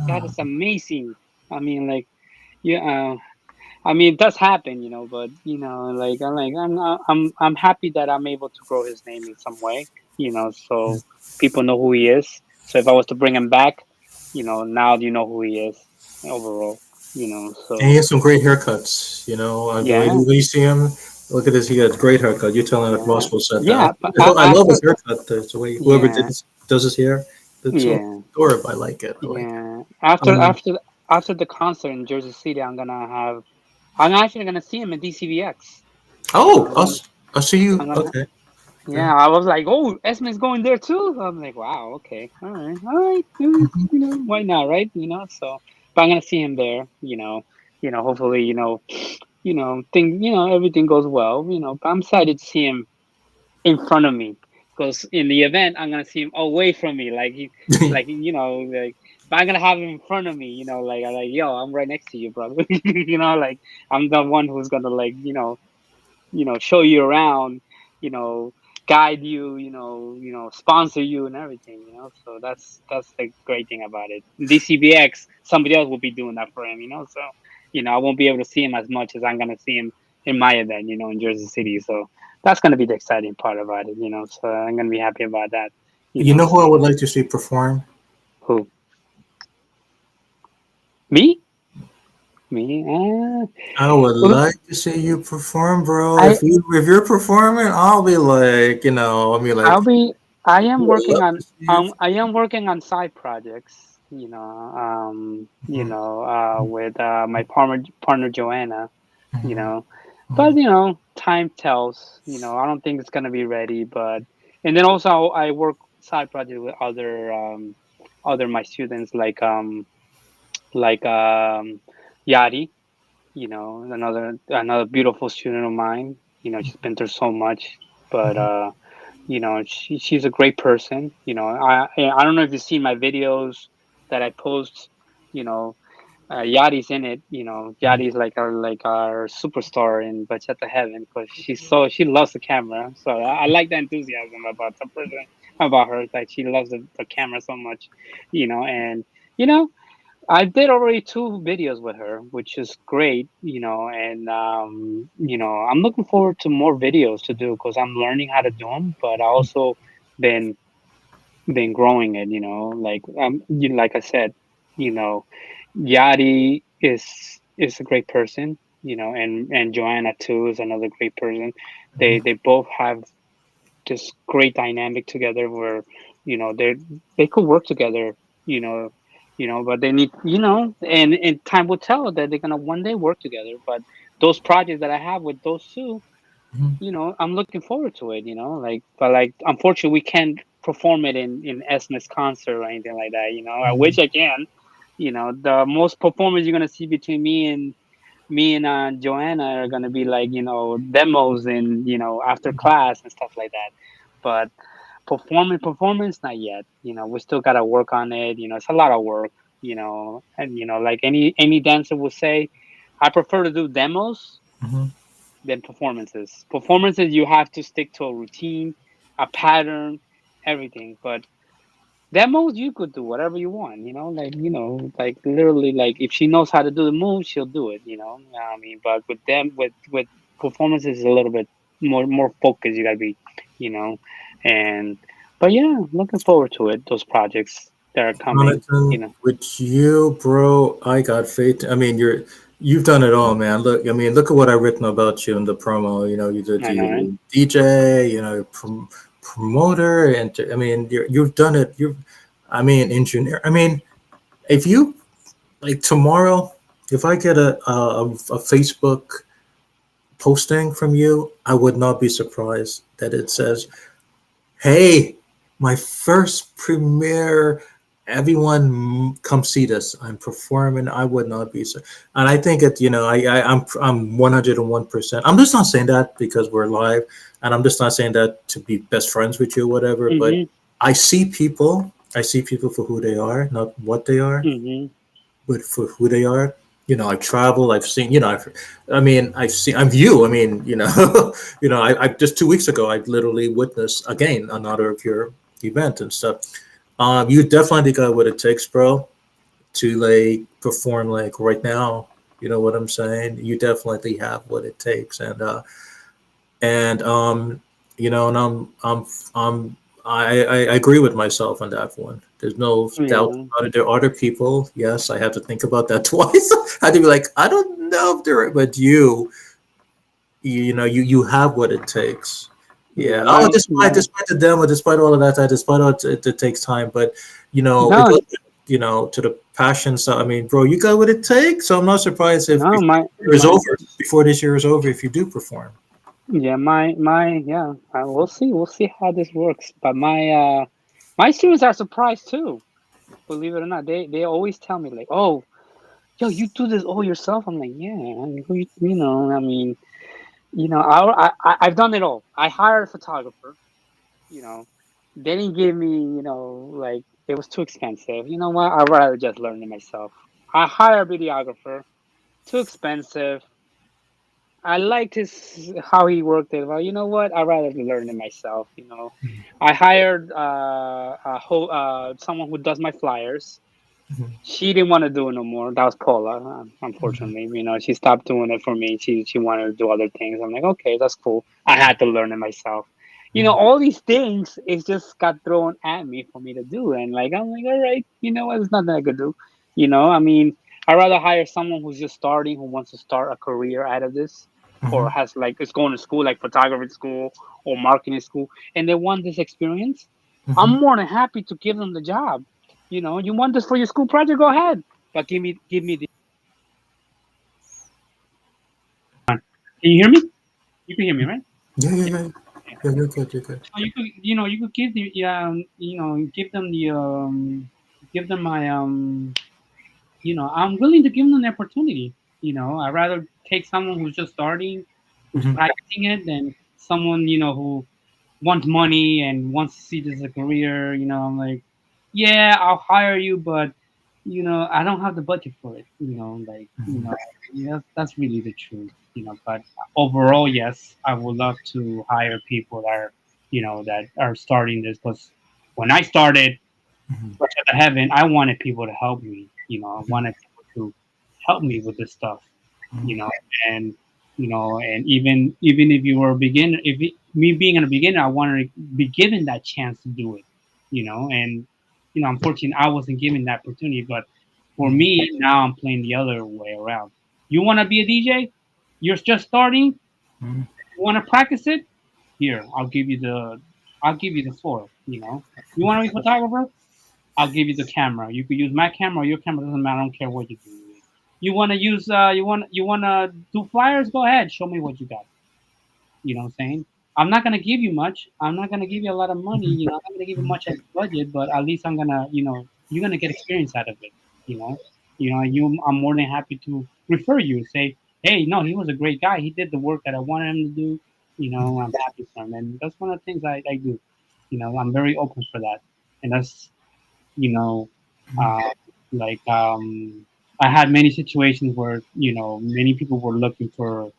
S2: that
S1: yeah.
S2: is amazing. I mean, like, yeah, I mean, it does happen, but like I'm happy that I'm able to grow his name in some way, so people know who he is. So if I was to bring him back, now you know who he is overall,
S1: And he
S2: so
S1: has some great haircuts.
S2: yeah,
S1: When you see him, look at this. He got a great haircut. You're telling like
S2: yeah,
S1: Roswell said that.
S2: yeah. But
S1: I love
S2: after,
S1: his haircut. The way whoever
S2: yeah,
S1: does his hair, it's so
S2: yeah,
S1: adorable. I like it. I like it.
S2: yeah. After
S1: Um,
S2: after after the concert in Jersey City, I'm actually gonna see him in DCBX.
S1: oh,
S2: I'm gonna
S1: I'll see you.
S2: I'm gonna
S1: Okay. Okay.
S2: Yeah, I was like, oh, Esme's going there too. I'm like, wow, okay, all right, why not, right? But I'm gonna see him there. Hopefully, everything goes well. But I'm excited to see him in front of me, because in the event I'm gonna see him away from me, like. But I'm gonna have him in front of me, like I'm like, yo, I'm right next to you, brother. Like I'm the one who's gonna like, show you around, you know, guide you, sponsor you and everything, So that's the great thing about it. DCBX, somebody else will be doing that for him, So I won't be able to see him as much as I'm gonna see him in my event, in Jersey City. So that's gonna be the exciting part about it, So I'm gonna be happy about that,
S1: You know who I would
S2: So
S1: like to see perform?
S2: who? Me? Me?
S1: I would
S2: Well,
S1: like to see you perform, bro.
S2: I
S1: If you're performing, I'll be like, I mean, like,
S2: I'll be. I am
S1: I would
S2: working
S1: love
S2: on.
S1: to see you.
S2: I am working on side projects.
S1: Mhm.
S2: With my partner Joanna. You
S1: Mhm.
S2: know, but
S1: Mhm.
S2: time tells. I don't think it's gonna be ready. But and then also I work side project with other my students like Yadi. Another beautiful student of mine. She's been through so much, but she's a great person. I don't know if you've seen my videos that I post. You know, Yadi's in it. Yadi's like our superstar in Bachata Heaven, because she loves the camera. So I like the enthusiasm about the person, about her. Like she loves the camera so much. And you know I did already two videos with her, which is great, and I'm looking forward to more videos to do, because I'm learning how to do them, but I also been growing it, like I said, you know, Yadi is a great person, and Joanna too is another great person. They both have this great dynamic together, where they could work together, you know but they need, and time will tell that they're gonna one day work together. But those projects that I have with those two,
S1: Mhm.
S2: I'm looking forward to it, but like, unfortunately, we can't perform it in Esma's concert or anything like that. I wish I can. The most performance you're gonna see between me and Joanna are gonna be like, demos and after class and stuff like that. But performance, not yet. We still gotta work on it. It's a lot of work. And like any dancer will say, I prefer to do demos
S1: Mhm.
S2: than performances. Performances, you have to stick to a routine, a pattern, everything. But demos, you could do whatever you want, like, like literally, like if she knows how to do the move, she'll do it, I mean, but with them, with performances, is a little bit more focused. You gotta be, you know, and but yeah, looking forward to it. Those projects that are coming,
S1: Jonathan, with you, bro, I got faith. I mean, you've done it all, man. Look, I mean, look at what I've written about you in the promo. You know, you did
S2: I know, right?
S1: you DJ, promoter, and I mean, you've done it. I mean, engineer. I mean, if you like tomorrow, if I get a Facebook posting from you, I would not be surprised that it says, "Hey, my first premiere. Everyone, come see this. I'm performing." I would not be so. And I think it. I'm 101%. I'm just not saying that because we're live, and I'm just not saying that to be best friends with you, or whatever. But
S2: Mhm.
S1: I see people. I see people for who they are, not what they are,
S2: Mhm.
S1: but for who they are. I travel. I've seen. I mean, I've seen. I'm you. I mean, I just 2 weeks ago, I literally witnessed again another of your event and stuff. You definitely got what it takes, bro, to like perform like right now. You know what I'm saying? You definitely have what it takes, and and I agree with myself on that one. There's no doubt
S2: Yeah.
S1: about it. There are other people. Yes, I have to think about that twice. I have to be like, I don't know if they're, but you have what it takes. Yeah.
S2: Yeah.
S1: Oh,
S2: My
S1: despite
S2: my.
S1: despite the demo, despite all of that, despite all it takes time, but it
S2: No.
S1: goes, to the passion. So I mean, bro, you got what it takes. So I'm not surprised if
S2: No.
S1: before
S2: My
S1: this year is
S2: my.
S1: over, before this year is over, if you do perform.
S2: Yeah. My. Yeah. We'll see. We'll see how this works. But my students are surprised too. Believe it or not, they always tell me like, "Oh, yo, you do this all yourself?" I'm like, "Yeah, I mean, I mean, I've done it all. I hired a photographer. You know, they didn't give me, like it was too expensive. You know what? I'd rather just learn it myself. I hired a videographer. Too expensive. I liked his how he worked it. Well, you know what? I'd rather learn it myself. I hired someone who does my flyers.
S1: Mhm.
S2: She didn't want to do it no more. That was Paula. Unfortunately, she stopped doing it for me. She wanted to do other things. I'm like, okay, that's cool. I had to learn it myself. All these things it just got thrown at me for me to do, and like I'm like, all right, you know what? There's nothing I could do. I mean, I'd rather hire someone who's just starting, who wants to start a career out of this, or
S1: Mhm.
S2: has like is going to school, like photography school or marketing school, and they want this experience.
S1: Mhm.
S2: I'm more than happy to give them the job. You want this for your school project? Go ahead. But give me the. Can you hear me? You can hear me, right?
S1: Yeah, yeah, yeah, yeah. You're good. You're good.
S2: So you could give the give them my I'm willing to give them the opportunity. I'd rather take someone who's just starting, who's
S1: Mhm.
S2: practicing it, than someone who wants money and wants to see this as a career. I'm like, yeah, I'll hire you, but I don't have the budget for it. Like yeah, that's really the truth. But overall, yes, I would love to hire people that are starting this, because when I started
S1: Mhm.
S2: Bachata Heaven, I wanted people to help me. I wanted people to help me with this stuff. You know, and and even if you were a beginner, me being a beginner, I wanted to be given that chance to do it. And unfortunately, I wasn't given that opportunity. But for
S1: Mhm.
S2: me, now I'm playing the other way around. You want to be a DJ? You're just starting.
S1: Mhm.
S2: You want to practice it? Here, I'll give you the floor. You want to be a photographer? I'll give you the camera. You could use my camera or your camera. Doesn't matter. I don't care what you do. You want to use you want to do flyers? Go ahead. Show me what you got. What I'm saying? I'm not gonna give you much. I'm not gonna give you a lot of money. I'm not gonna give you much as a budget, but at least I'm gonna you're gonna get experience out of it. You know. I'm more than happy to refer you. Say, hey, no, he was a great guy. He did the work that I wanted him to do. I'm happy for him, and that's one of the things I do. I'm very open for that, and that's you know, uh, like I had many situations where many people were looking for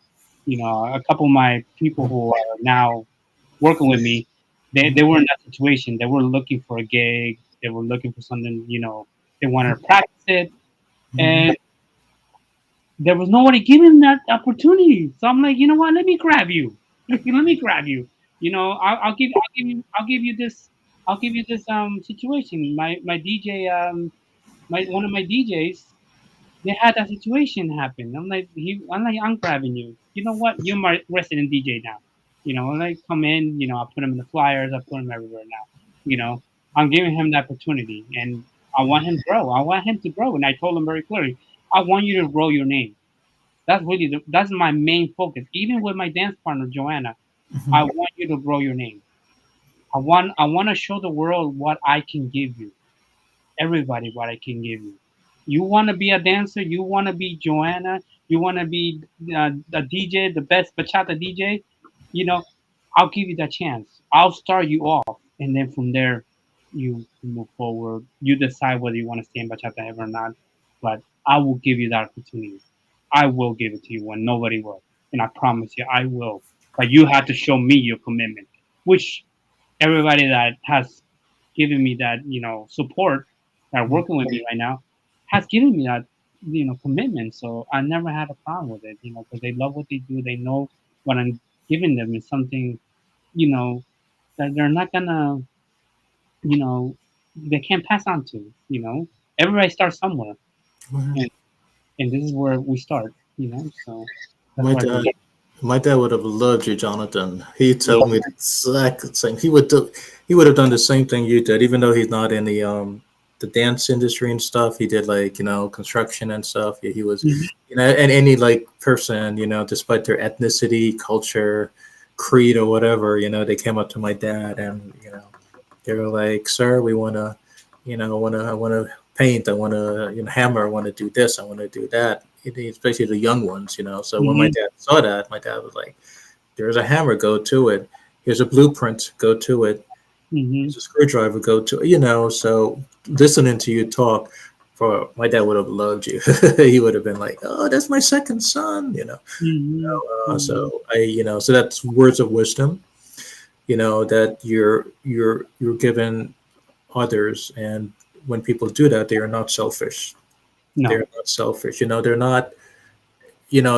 S2: a couple of my people who are now working with me. They were in that situation. They were looking for a gig.
S3: They were looking for something, they wanted to practice it, and there was nobody giving that opportunity. So I'm like, you know what? Let me grab you. Let me grab you. I'll give you this situation. My DJ my one of my DJs, they had that situation happen. I'm grabbing you. You know what? You're my resident DJ now. Like come in. I put him in the flyers. I put him everywhere now. You know, I'm giving him the opportunity, and I want him to grow. I want him to grow, and I told him very clearly, I want you to grow your name. That's my main focus. Even with my dance partner Joanna, I want you to grow your name. I want to show the world what I can give you. Everybody, what I can give you. You want to be a dancer. You want to be Joanna. You want to be the DJ, the best bachata DJ. You know, I'll give you that chance. I'll start you off, and then from there, you move forward. You decide whether you want to stay in bachata heaven or not. But I will give you that opportunity. I will give it to you when nobody will, and I promise you, I will. But you have to show me your commitment, which everybody that has given me that support, that are working with me right now, has given me that commitment. So I never had a problem with it, because they love what they do. They know what I'm giving them is something you know that they're not gonna you know they can't pass on to. Everybody starts somewhere, and this is where we start. So that's
S1: My
S3: where I
S1: dad,
S3: believe.
S1: my dad would have loved you, Jonathan. He
S3: Yeah.
S1: told me the exact same. He would have done the same thing you did, even though he's not in the dance industry and stuff. He did like construction and stuff. He was,
S3: Mhm.
S1: and any like person, despite their ethnicity, culture, creed, or whatever, they came up to my dad and they were like, "Sir, we want to, I want to paint. I want to, hammer. I want to do this. I want to do that." Especially the young ones, So when my
S3: Mhm.
S1: dad saw that, my dad was like, "There's a hammer. Go to it. Here's a blueprint. Go to it.
S3: Mhm.
S1: Here's a screwdriver. Go to it." So listening to you talk, for my dad would have loved you. He would have been like, "Oh, that's my second son,"
S3: Mhm. Mhm.
S1: So so that's words of wisdom. That you're given others, and when people do that, they are not selfish.
S3: No.
S1: They're not selfish. They're not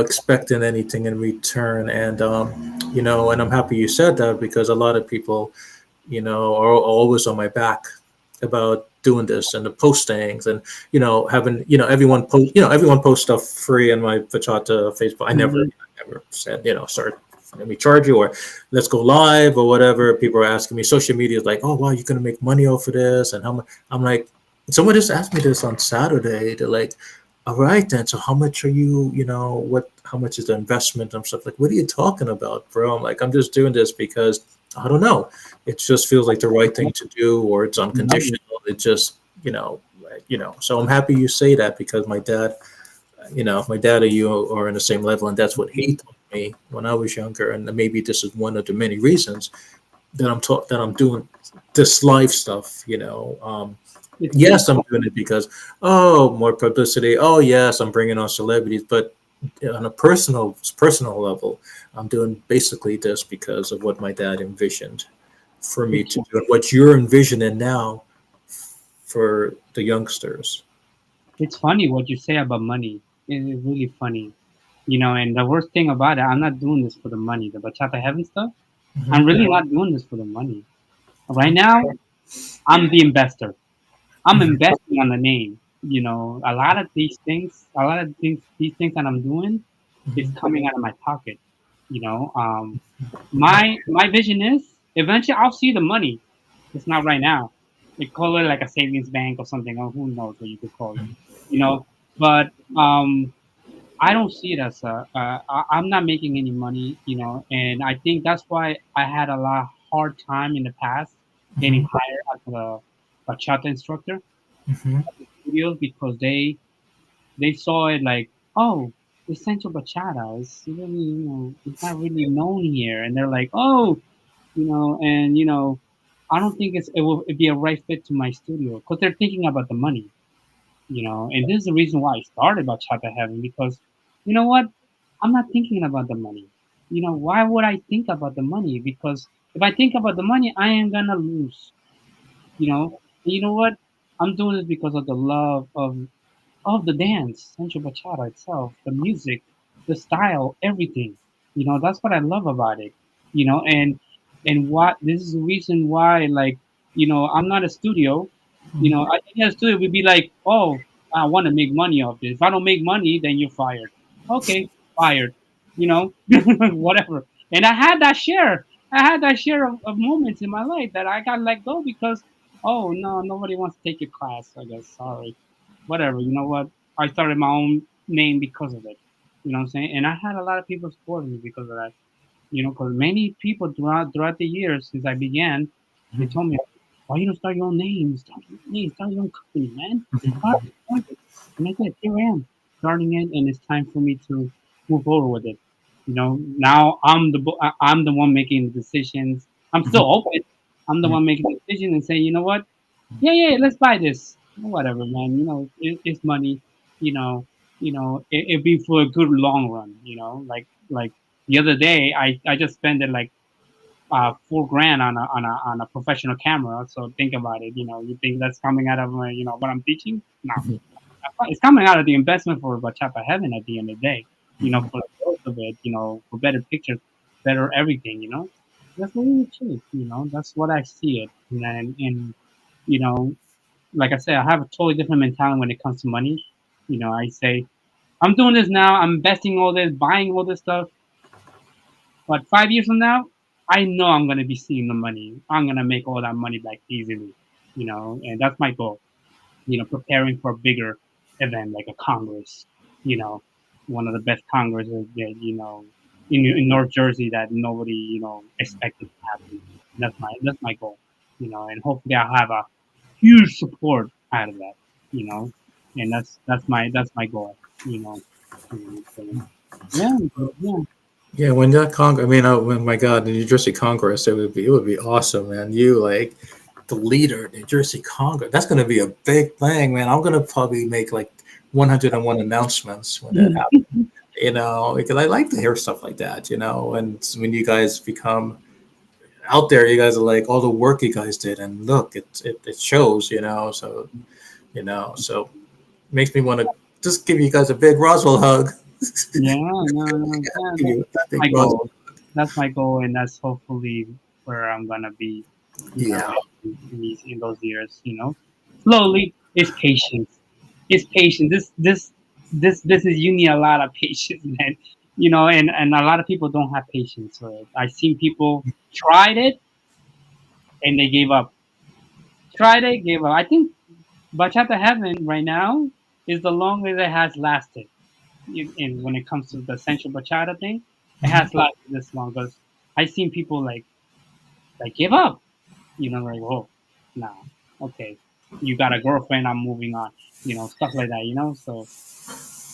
S1: expecting anything in return. And and I'm happy you said that, because a lot of people are always on my back about doing this and the postings, and having everyone posts stuff free in my bachata Facebook.
S3: Mhm.
S1: I never said start, let me charge you, or let's go live, or whatever. People are asking me, social media is like, "Oh wow, you're gonna make money off of this," and how much. I'm like, someone just asked me this on Saturday. They're like, "All right then, so how much are you, what, how much is the investment and stuff?" Like, what are you talking about, bro? I'm like, I'm just doing this because I don't know, it just feels like the right thing to do, or it's
S3: Love it.
S1: unconditional. It just, so I'm happy you say that, because my dad and you are in the same level, and that's what he
S3: Mhm.
S1: told me when I was younger. And maybe this is one of the many reasons that I'm doing this live stuff.
S3: It's really
S1: Yes, I'm
S3: fun.
S1: doing it because, oh, more publicity. Oh, yes, I'm bringing on celebrities, but on a personal level, I'm doing basically this because of what my dad envisioned for me
S3: It's
S1: to do, and what you're envisioning now for the youngsters.
S3: it's funny what you say about money. It's really funny. And the worst thing about it, I'm not doing this for the money. The Bachata Heaven stuff, I'm
S1: Hmm.
S3: really not doing this for the money. Right now, I'm the investor. I'm investing on the name. A lot of these things that I'm doing is coming out of my pocket. You know, um, my vision is eventually I'll see the money. It's not right now. They call it like a savings bank or something, or who knows what you could call it. You know, but I don't see it as I'm not making any money. And I think that's why I had a lot hard time in the past getting
S1: Hmm.
S3: hired as a bachata instructor
S1: Hmm.
S3: studios, because they saw it like, oh, essential bachata is really, it's not really known here, and they're like, oh, and I don't think it'd be a right fit to my studio, because they're thinking about the money. And this is the reason why I started Bachata Heaven, because you know what? I'm not thinking about the money. Why would I think about the money? Because if I think about the money, I am gonna lose. You know, you know what? I'm doing this because of the love of the dance, Central Bachata itself, the music, the style, everything. That's what I love about it. And what this is the reason why, like, I'm not a studio. I think a studio would be like, oh, I want to make money off this. If I don't make money, then you're fired. Okay, fired. Whatever. And I had that share. I had that share of moments in my life that I got let go because, oh no, nobody wants to take your class. I guess sorry, whatever. You know what? I started my own name because of it. You know what I'm saying? And I had a lot of people supporting me because of that. Because many people throughout the years since I began, they told me, "Why you don't start your own name? Start your own name. Start your own company, man. Start it." And I said, "Here I am, starting it, and it's time for me to move forward with it." Now I'm the one making the decisions. I'm still open. I'm the one making the decision and saying, you know what? Yeah, yeah, let's buy this. Whatever, man. It's money. It'd be for a good long run. Like the other day, I just spent it like 4 grand on a professional camera. So think about it. You think that's coming out of what I'm teaching? No, it's coming out of the investment for Bachata Heaven at the end of the day. For the growth of it. For better pictures, better everything. That's what it is. That's what I see it. And you know like I said, I have a totally different mentality when it comes to money. I say, I'm doing this now, I'm investing all this, buying all this stuff, but 5 years from now, I know I'm gonna be seeing the money. I'm gonna make all that money back easily. And that's my goal. Preparing for a bigger event like a Congress, you know, one of the best Congresses that, in North Jersey that nobody, expected to happen. That's my goal. And hopefully I'll have a huge support out of that, you know, and that's my goal, you know. So, yeah, yeah,
S1: Yeah, when that Congress, I mean, when my God, the New Jersey Congress, it would be awesome, man. You like the leader, New Jersey Congress. That's going to be a big thing, man. I'm going to probably make like 101 announcements when that happens. Because I like to hear stuff like that. And when you guys become out there, you guys are like all the work you guys did, and look, it shows. So makes me want to just give you guys a big Roswell hug.
S3: yeah, no, no, yeah,
S1: Give you a
S3: that's
S1: big
S3: my
S1: Roswell.
S3: goal. That's my goal, and that's hopefully where I'm gonna be, you know,
S1: Yeah.
S3: in those years. Slowly. It's patience. It's patience. This is you need a lot of patience, man. And a lot of people don't have patience for it. I've seen people tried it and they gave up. Tried it, gave up. I think Bachata Heaven right now is the longest it has lasted. When it comes to the essential bachata thing, it has lasted this long because I've seen people like give up. Like, oh, nah, okay, you got a girlfriend, I'm moving on. Stuff like that. So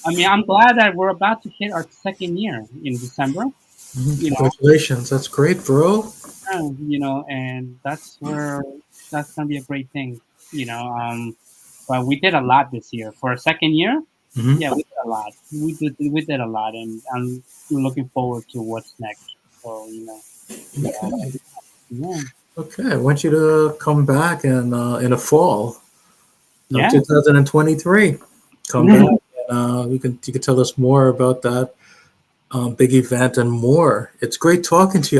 S3: I mean, I'm glad that we're about to hit our second year in December. You know,
S1: Congratulations. That's great, bro.
S3: and that's gonna be a great thing. But we did a lot this year for a second year.
S1: Hmm.
S3: Yeah, we did a lot. We did a lot, and I'm looking forward to what's next. So uh, yeah,
S1: Okay, I want you to come back in the fall of
S3: yeah,
S1: 2023. Come back, and you can tell us more about that big event and more. It's great talking to you.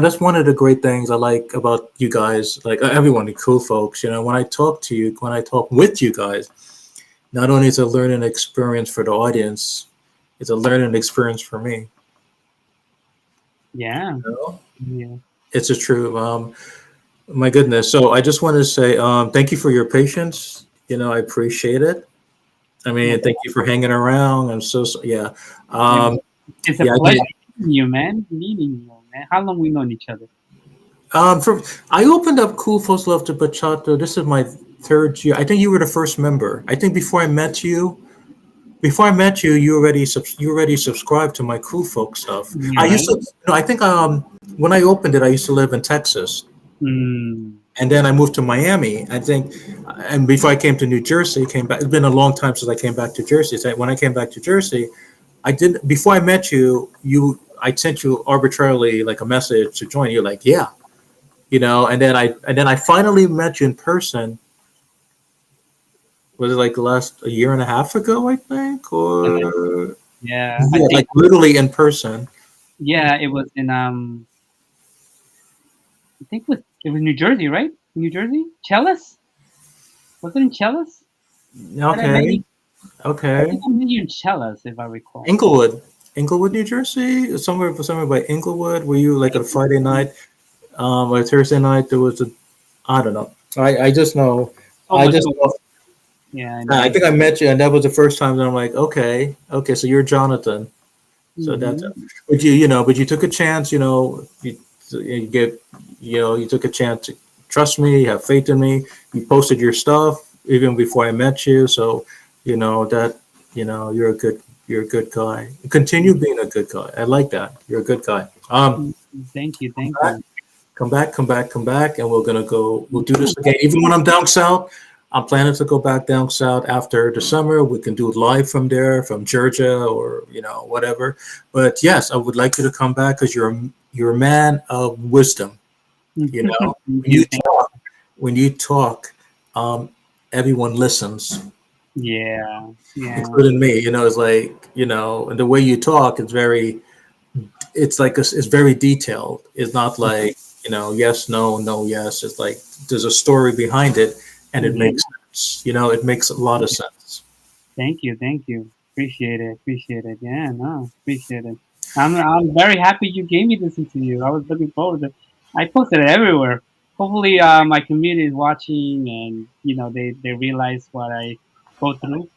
S1: That's one of the great things I like about you guys, like everyone, the cool folks. When I talk to you, when I talk with you guys, not only is it a learning experience for the audience, it's a learning experience for me.
S3: yeah,
S1: You know?
S3: yeah.
S1: It's a true. My goodness. So I just wanted to say thank you for your patience. I appreciate it. I
S3: No
S1: mean, thank you for hanging around. I'm yeah.
S3: problem.
S1: Um,
S3: It's a
S1: yeah, I
S3: pleasure
S1: get
S3: meeting you, man. Meeting you, man. How long we known each other?
S1: from I opened up Cool Folks Love to Bachata. This is my third year. I think you were the first member. I think before I met you, you already subscribed to my Cool Folk stuff. I
S3: You're
S1: used
S3: right.
S1: to no, I think when I opened it, I used to live in Texas.
S3: Mm,
S1: And then I moved to Miami. I think, and before I came to New Jersey, came back. It's been a long time since I came back to Jersey. So when I came back to Jersey, I did before I met you. I sent you arbitrarily like a message to join. You're like, yeah. And then I finally met you in person. Was it like the last a year and a half ago, I think, or
S3: Yeah, I
S1: yeah,
S3: think
S1: like literally in person.
S3: yeah, it was in I think it was New Jersey, right? New Jersey? Chalice? Was it in Chalice that I met
S1: Okay,
S3: you? I
S1: okay.
S3: think I met you in Chalice, if I recall.
S1: Inglewood, Inglewood, New Jersey, somewhere by Inglewood. Were you like a Friday night, or Thursday night? There was a, I don't know. I just know, I
S3: Almost.
S1: just know.
S3: Yeah, I
S1: I
S3: know.
S1: think I met you, and that was the first time that I'm like, okay, okay, so you're Jonathan. So that's it.
S3: Hmm.
S1: But you took a chance. You get, you took a chance to trust me, have faith in me. You posted your stuff even before I met you. So, that, you're a good guy. Continue being a good guy. I like that. You're a good guy.
S3: Thank you,
S1: Come
S3: thank
S1: back,
S3: you.
S1: come back, come back, come back, and we're gonna go. We'll do this again. Even when I'm down south, I'm planning to go back down south after the summer. We can do it live from there, from Georgia, or whatever. But yes, I would like you to come back because you're a man of wisdom. You know,
S3: Thank
S1: when you
S3: you, thank
S1: talk, when you talk, um, everyone listens,
S3: Yeah, yeah.
S1: including me. It's like and the way you talk is very. It's like it's very detailed. It's not like yes, no, no, yes. It's like there's a story behind it, and it
S3: Mhm.
S1: makes sense. It makes a lot of sense.
S3: Thank you, thank you. Appreciate it, appreciate it. Yeah, no, appreciate it. I'm very happy you gave me this interview. I was looking forward to. I posted it everywhere. Hopefully, my community is watching, and they realize what I go through.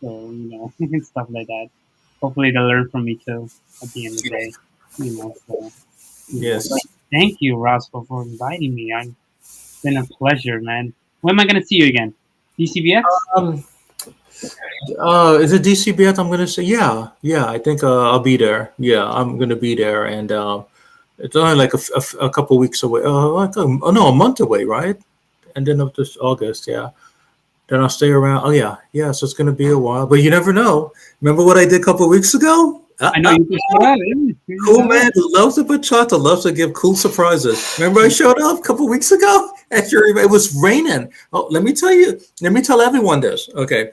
S3: So and stuff like that. Hopefully, they learn from me too. At the end of the day, so
S1: Yes.
S3: But thank you, Ross, for inviting me. It's been a pleasure, man. When am I gonna see you again? DCBX?
S1: Um. Is it DCBS? I'm gonna say yeah, yeah. I think I'll be there. Yeah, I'm gonna be there, and it's only like a couple weeks away. Oh no, a month away, right? And then of this August, yeah. Then I'll stay around. Oh yeah, yeah. So it's gonna be a while, but you never know. Remember what I did a couple weeks ago?
S3: I know you just said it. You just
S1: Cool
S3: said it.
S1: man who loves the bachata, loves to give cool surprises. Remember I showed up a couple weeks ago? It was raining. Oh, let me tell you. Let me tell everyone this. Okay,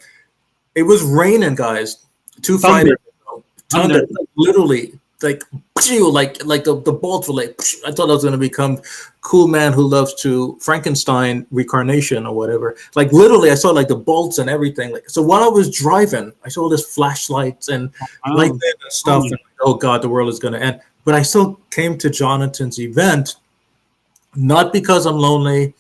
S1: it was raining, guys. Two Fridays
S3: Thunder,
S1: ago. Thunder,
S3: thunder.
S1: like, literally, like, phew, like the bolts were like. Phew. I thought I was gonna become cool man who loves to Frankenstein reincarnation or whatever. Like literally, I saw like the bolts and everything. Like so, while I was driving, I saw this flashlights and lightning
S3: Oh,
S1: and
S3: oh,
S1: stuff. And oh god, the world is gonna end. But I still came to Jonathan's event, not because I'm lonely,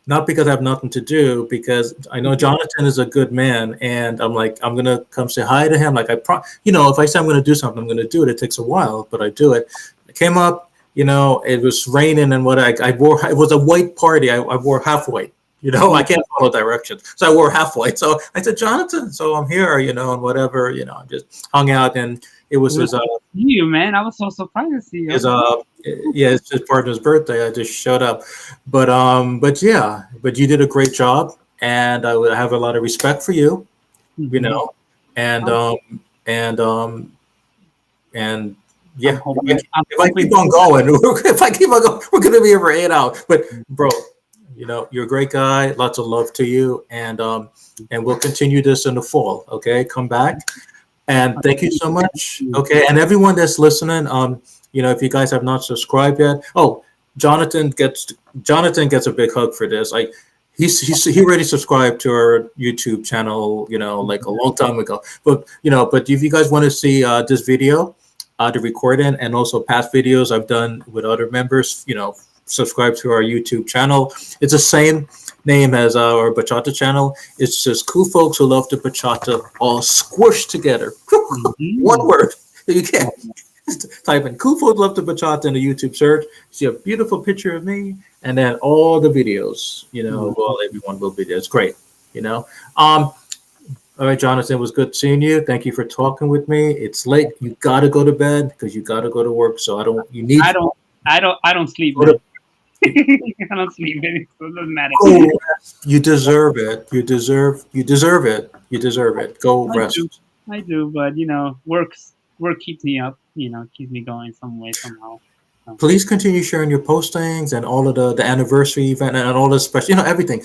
S1: not because I have nothing to do, because I know Jonathan is a good man, and I'm like, I'm gonna come say hi to him. Like if I say I'm gonna do something, I'm gonna do it. It takes a while, but I do it. I came up, it was raining, and what I wore, it was a white party. I wore half white. I can't follow directions, so I wore half white. So I said, Jonathan, so I'm here, and whatever, I just hung out, and it
S3: it
S1: was
S3: was
S1: his
S3: good to see you, man. I was so surprised to see you.
S1: his yeah, it's his partner's birthday. I just showed up, but yeah, but you did a great job, and I would have a lot of respect for you, you
S3: Mm-hmm.
S1: know, and
S3: I'm,
S1: and and
S3: I'm
S1: yeah,
S3: hoping. I'm
S1: if I keep
S3: hoping.
S1: on going, if I keep on going, we're gonna be here for 8 hours. But bro, you're a great guy. Lots of love to you, and we'll continue this in the fall. Okay, come back. And thank you so much. Okay, and everyone that's listening, if you guys have not subscribed yet, oh, Jonathan gets a big hug for this. Like he already subscribed to our YouTube channel, like a long time ago. But if you guys want to see this video, the recording, and also past videos I've done with other members, subscribe to our YouTube channel. It's the same name as our bachata channel. It's just cool folks who love the bachata all squished together. One
S3: Mm-hmm.
S1: word. You can't type in cool folks love the bachata in the YouTube search. See a beautiful picture of me, and then all the videos. Well, everyone will be there. It's great. You know. All right, Jonathan, it was good seeing you. Thank you for talking with me. It's late. You gotta go to bed because you gotta go to work. So I don't. You need
S3: I
S1: to
S3: don't. I don't sleep,
S1: go to.
S3: man. I don't sleep, man. So it doesn't matter.
S1: Go rest. You deserve it. You deserve. You deserve it. You deserve it. Go
S3: I do.
S1: rest.
S3: I do, but work keeps me up. Keeps me going some way somehow. Oh,
S1: please continue sharing your postings and all of the anniversary event and all the special, everything,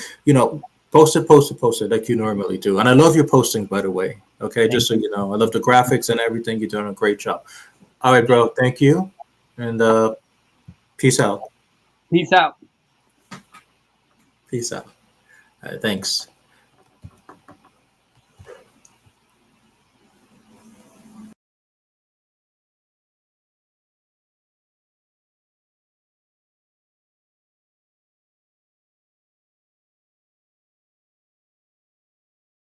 S1: post it like you normally do. And I love your postings, by the way. Okay, just
S3: thank
S1: so
S3: you.
S1: you know, I love the graphics and everything. You're doing a great job. All right, bro. Thank you, and peace out.
S3: Peace out.
S1: Peace out. All right, thanks.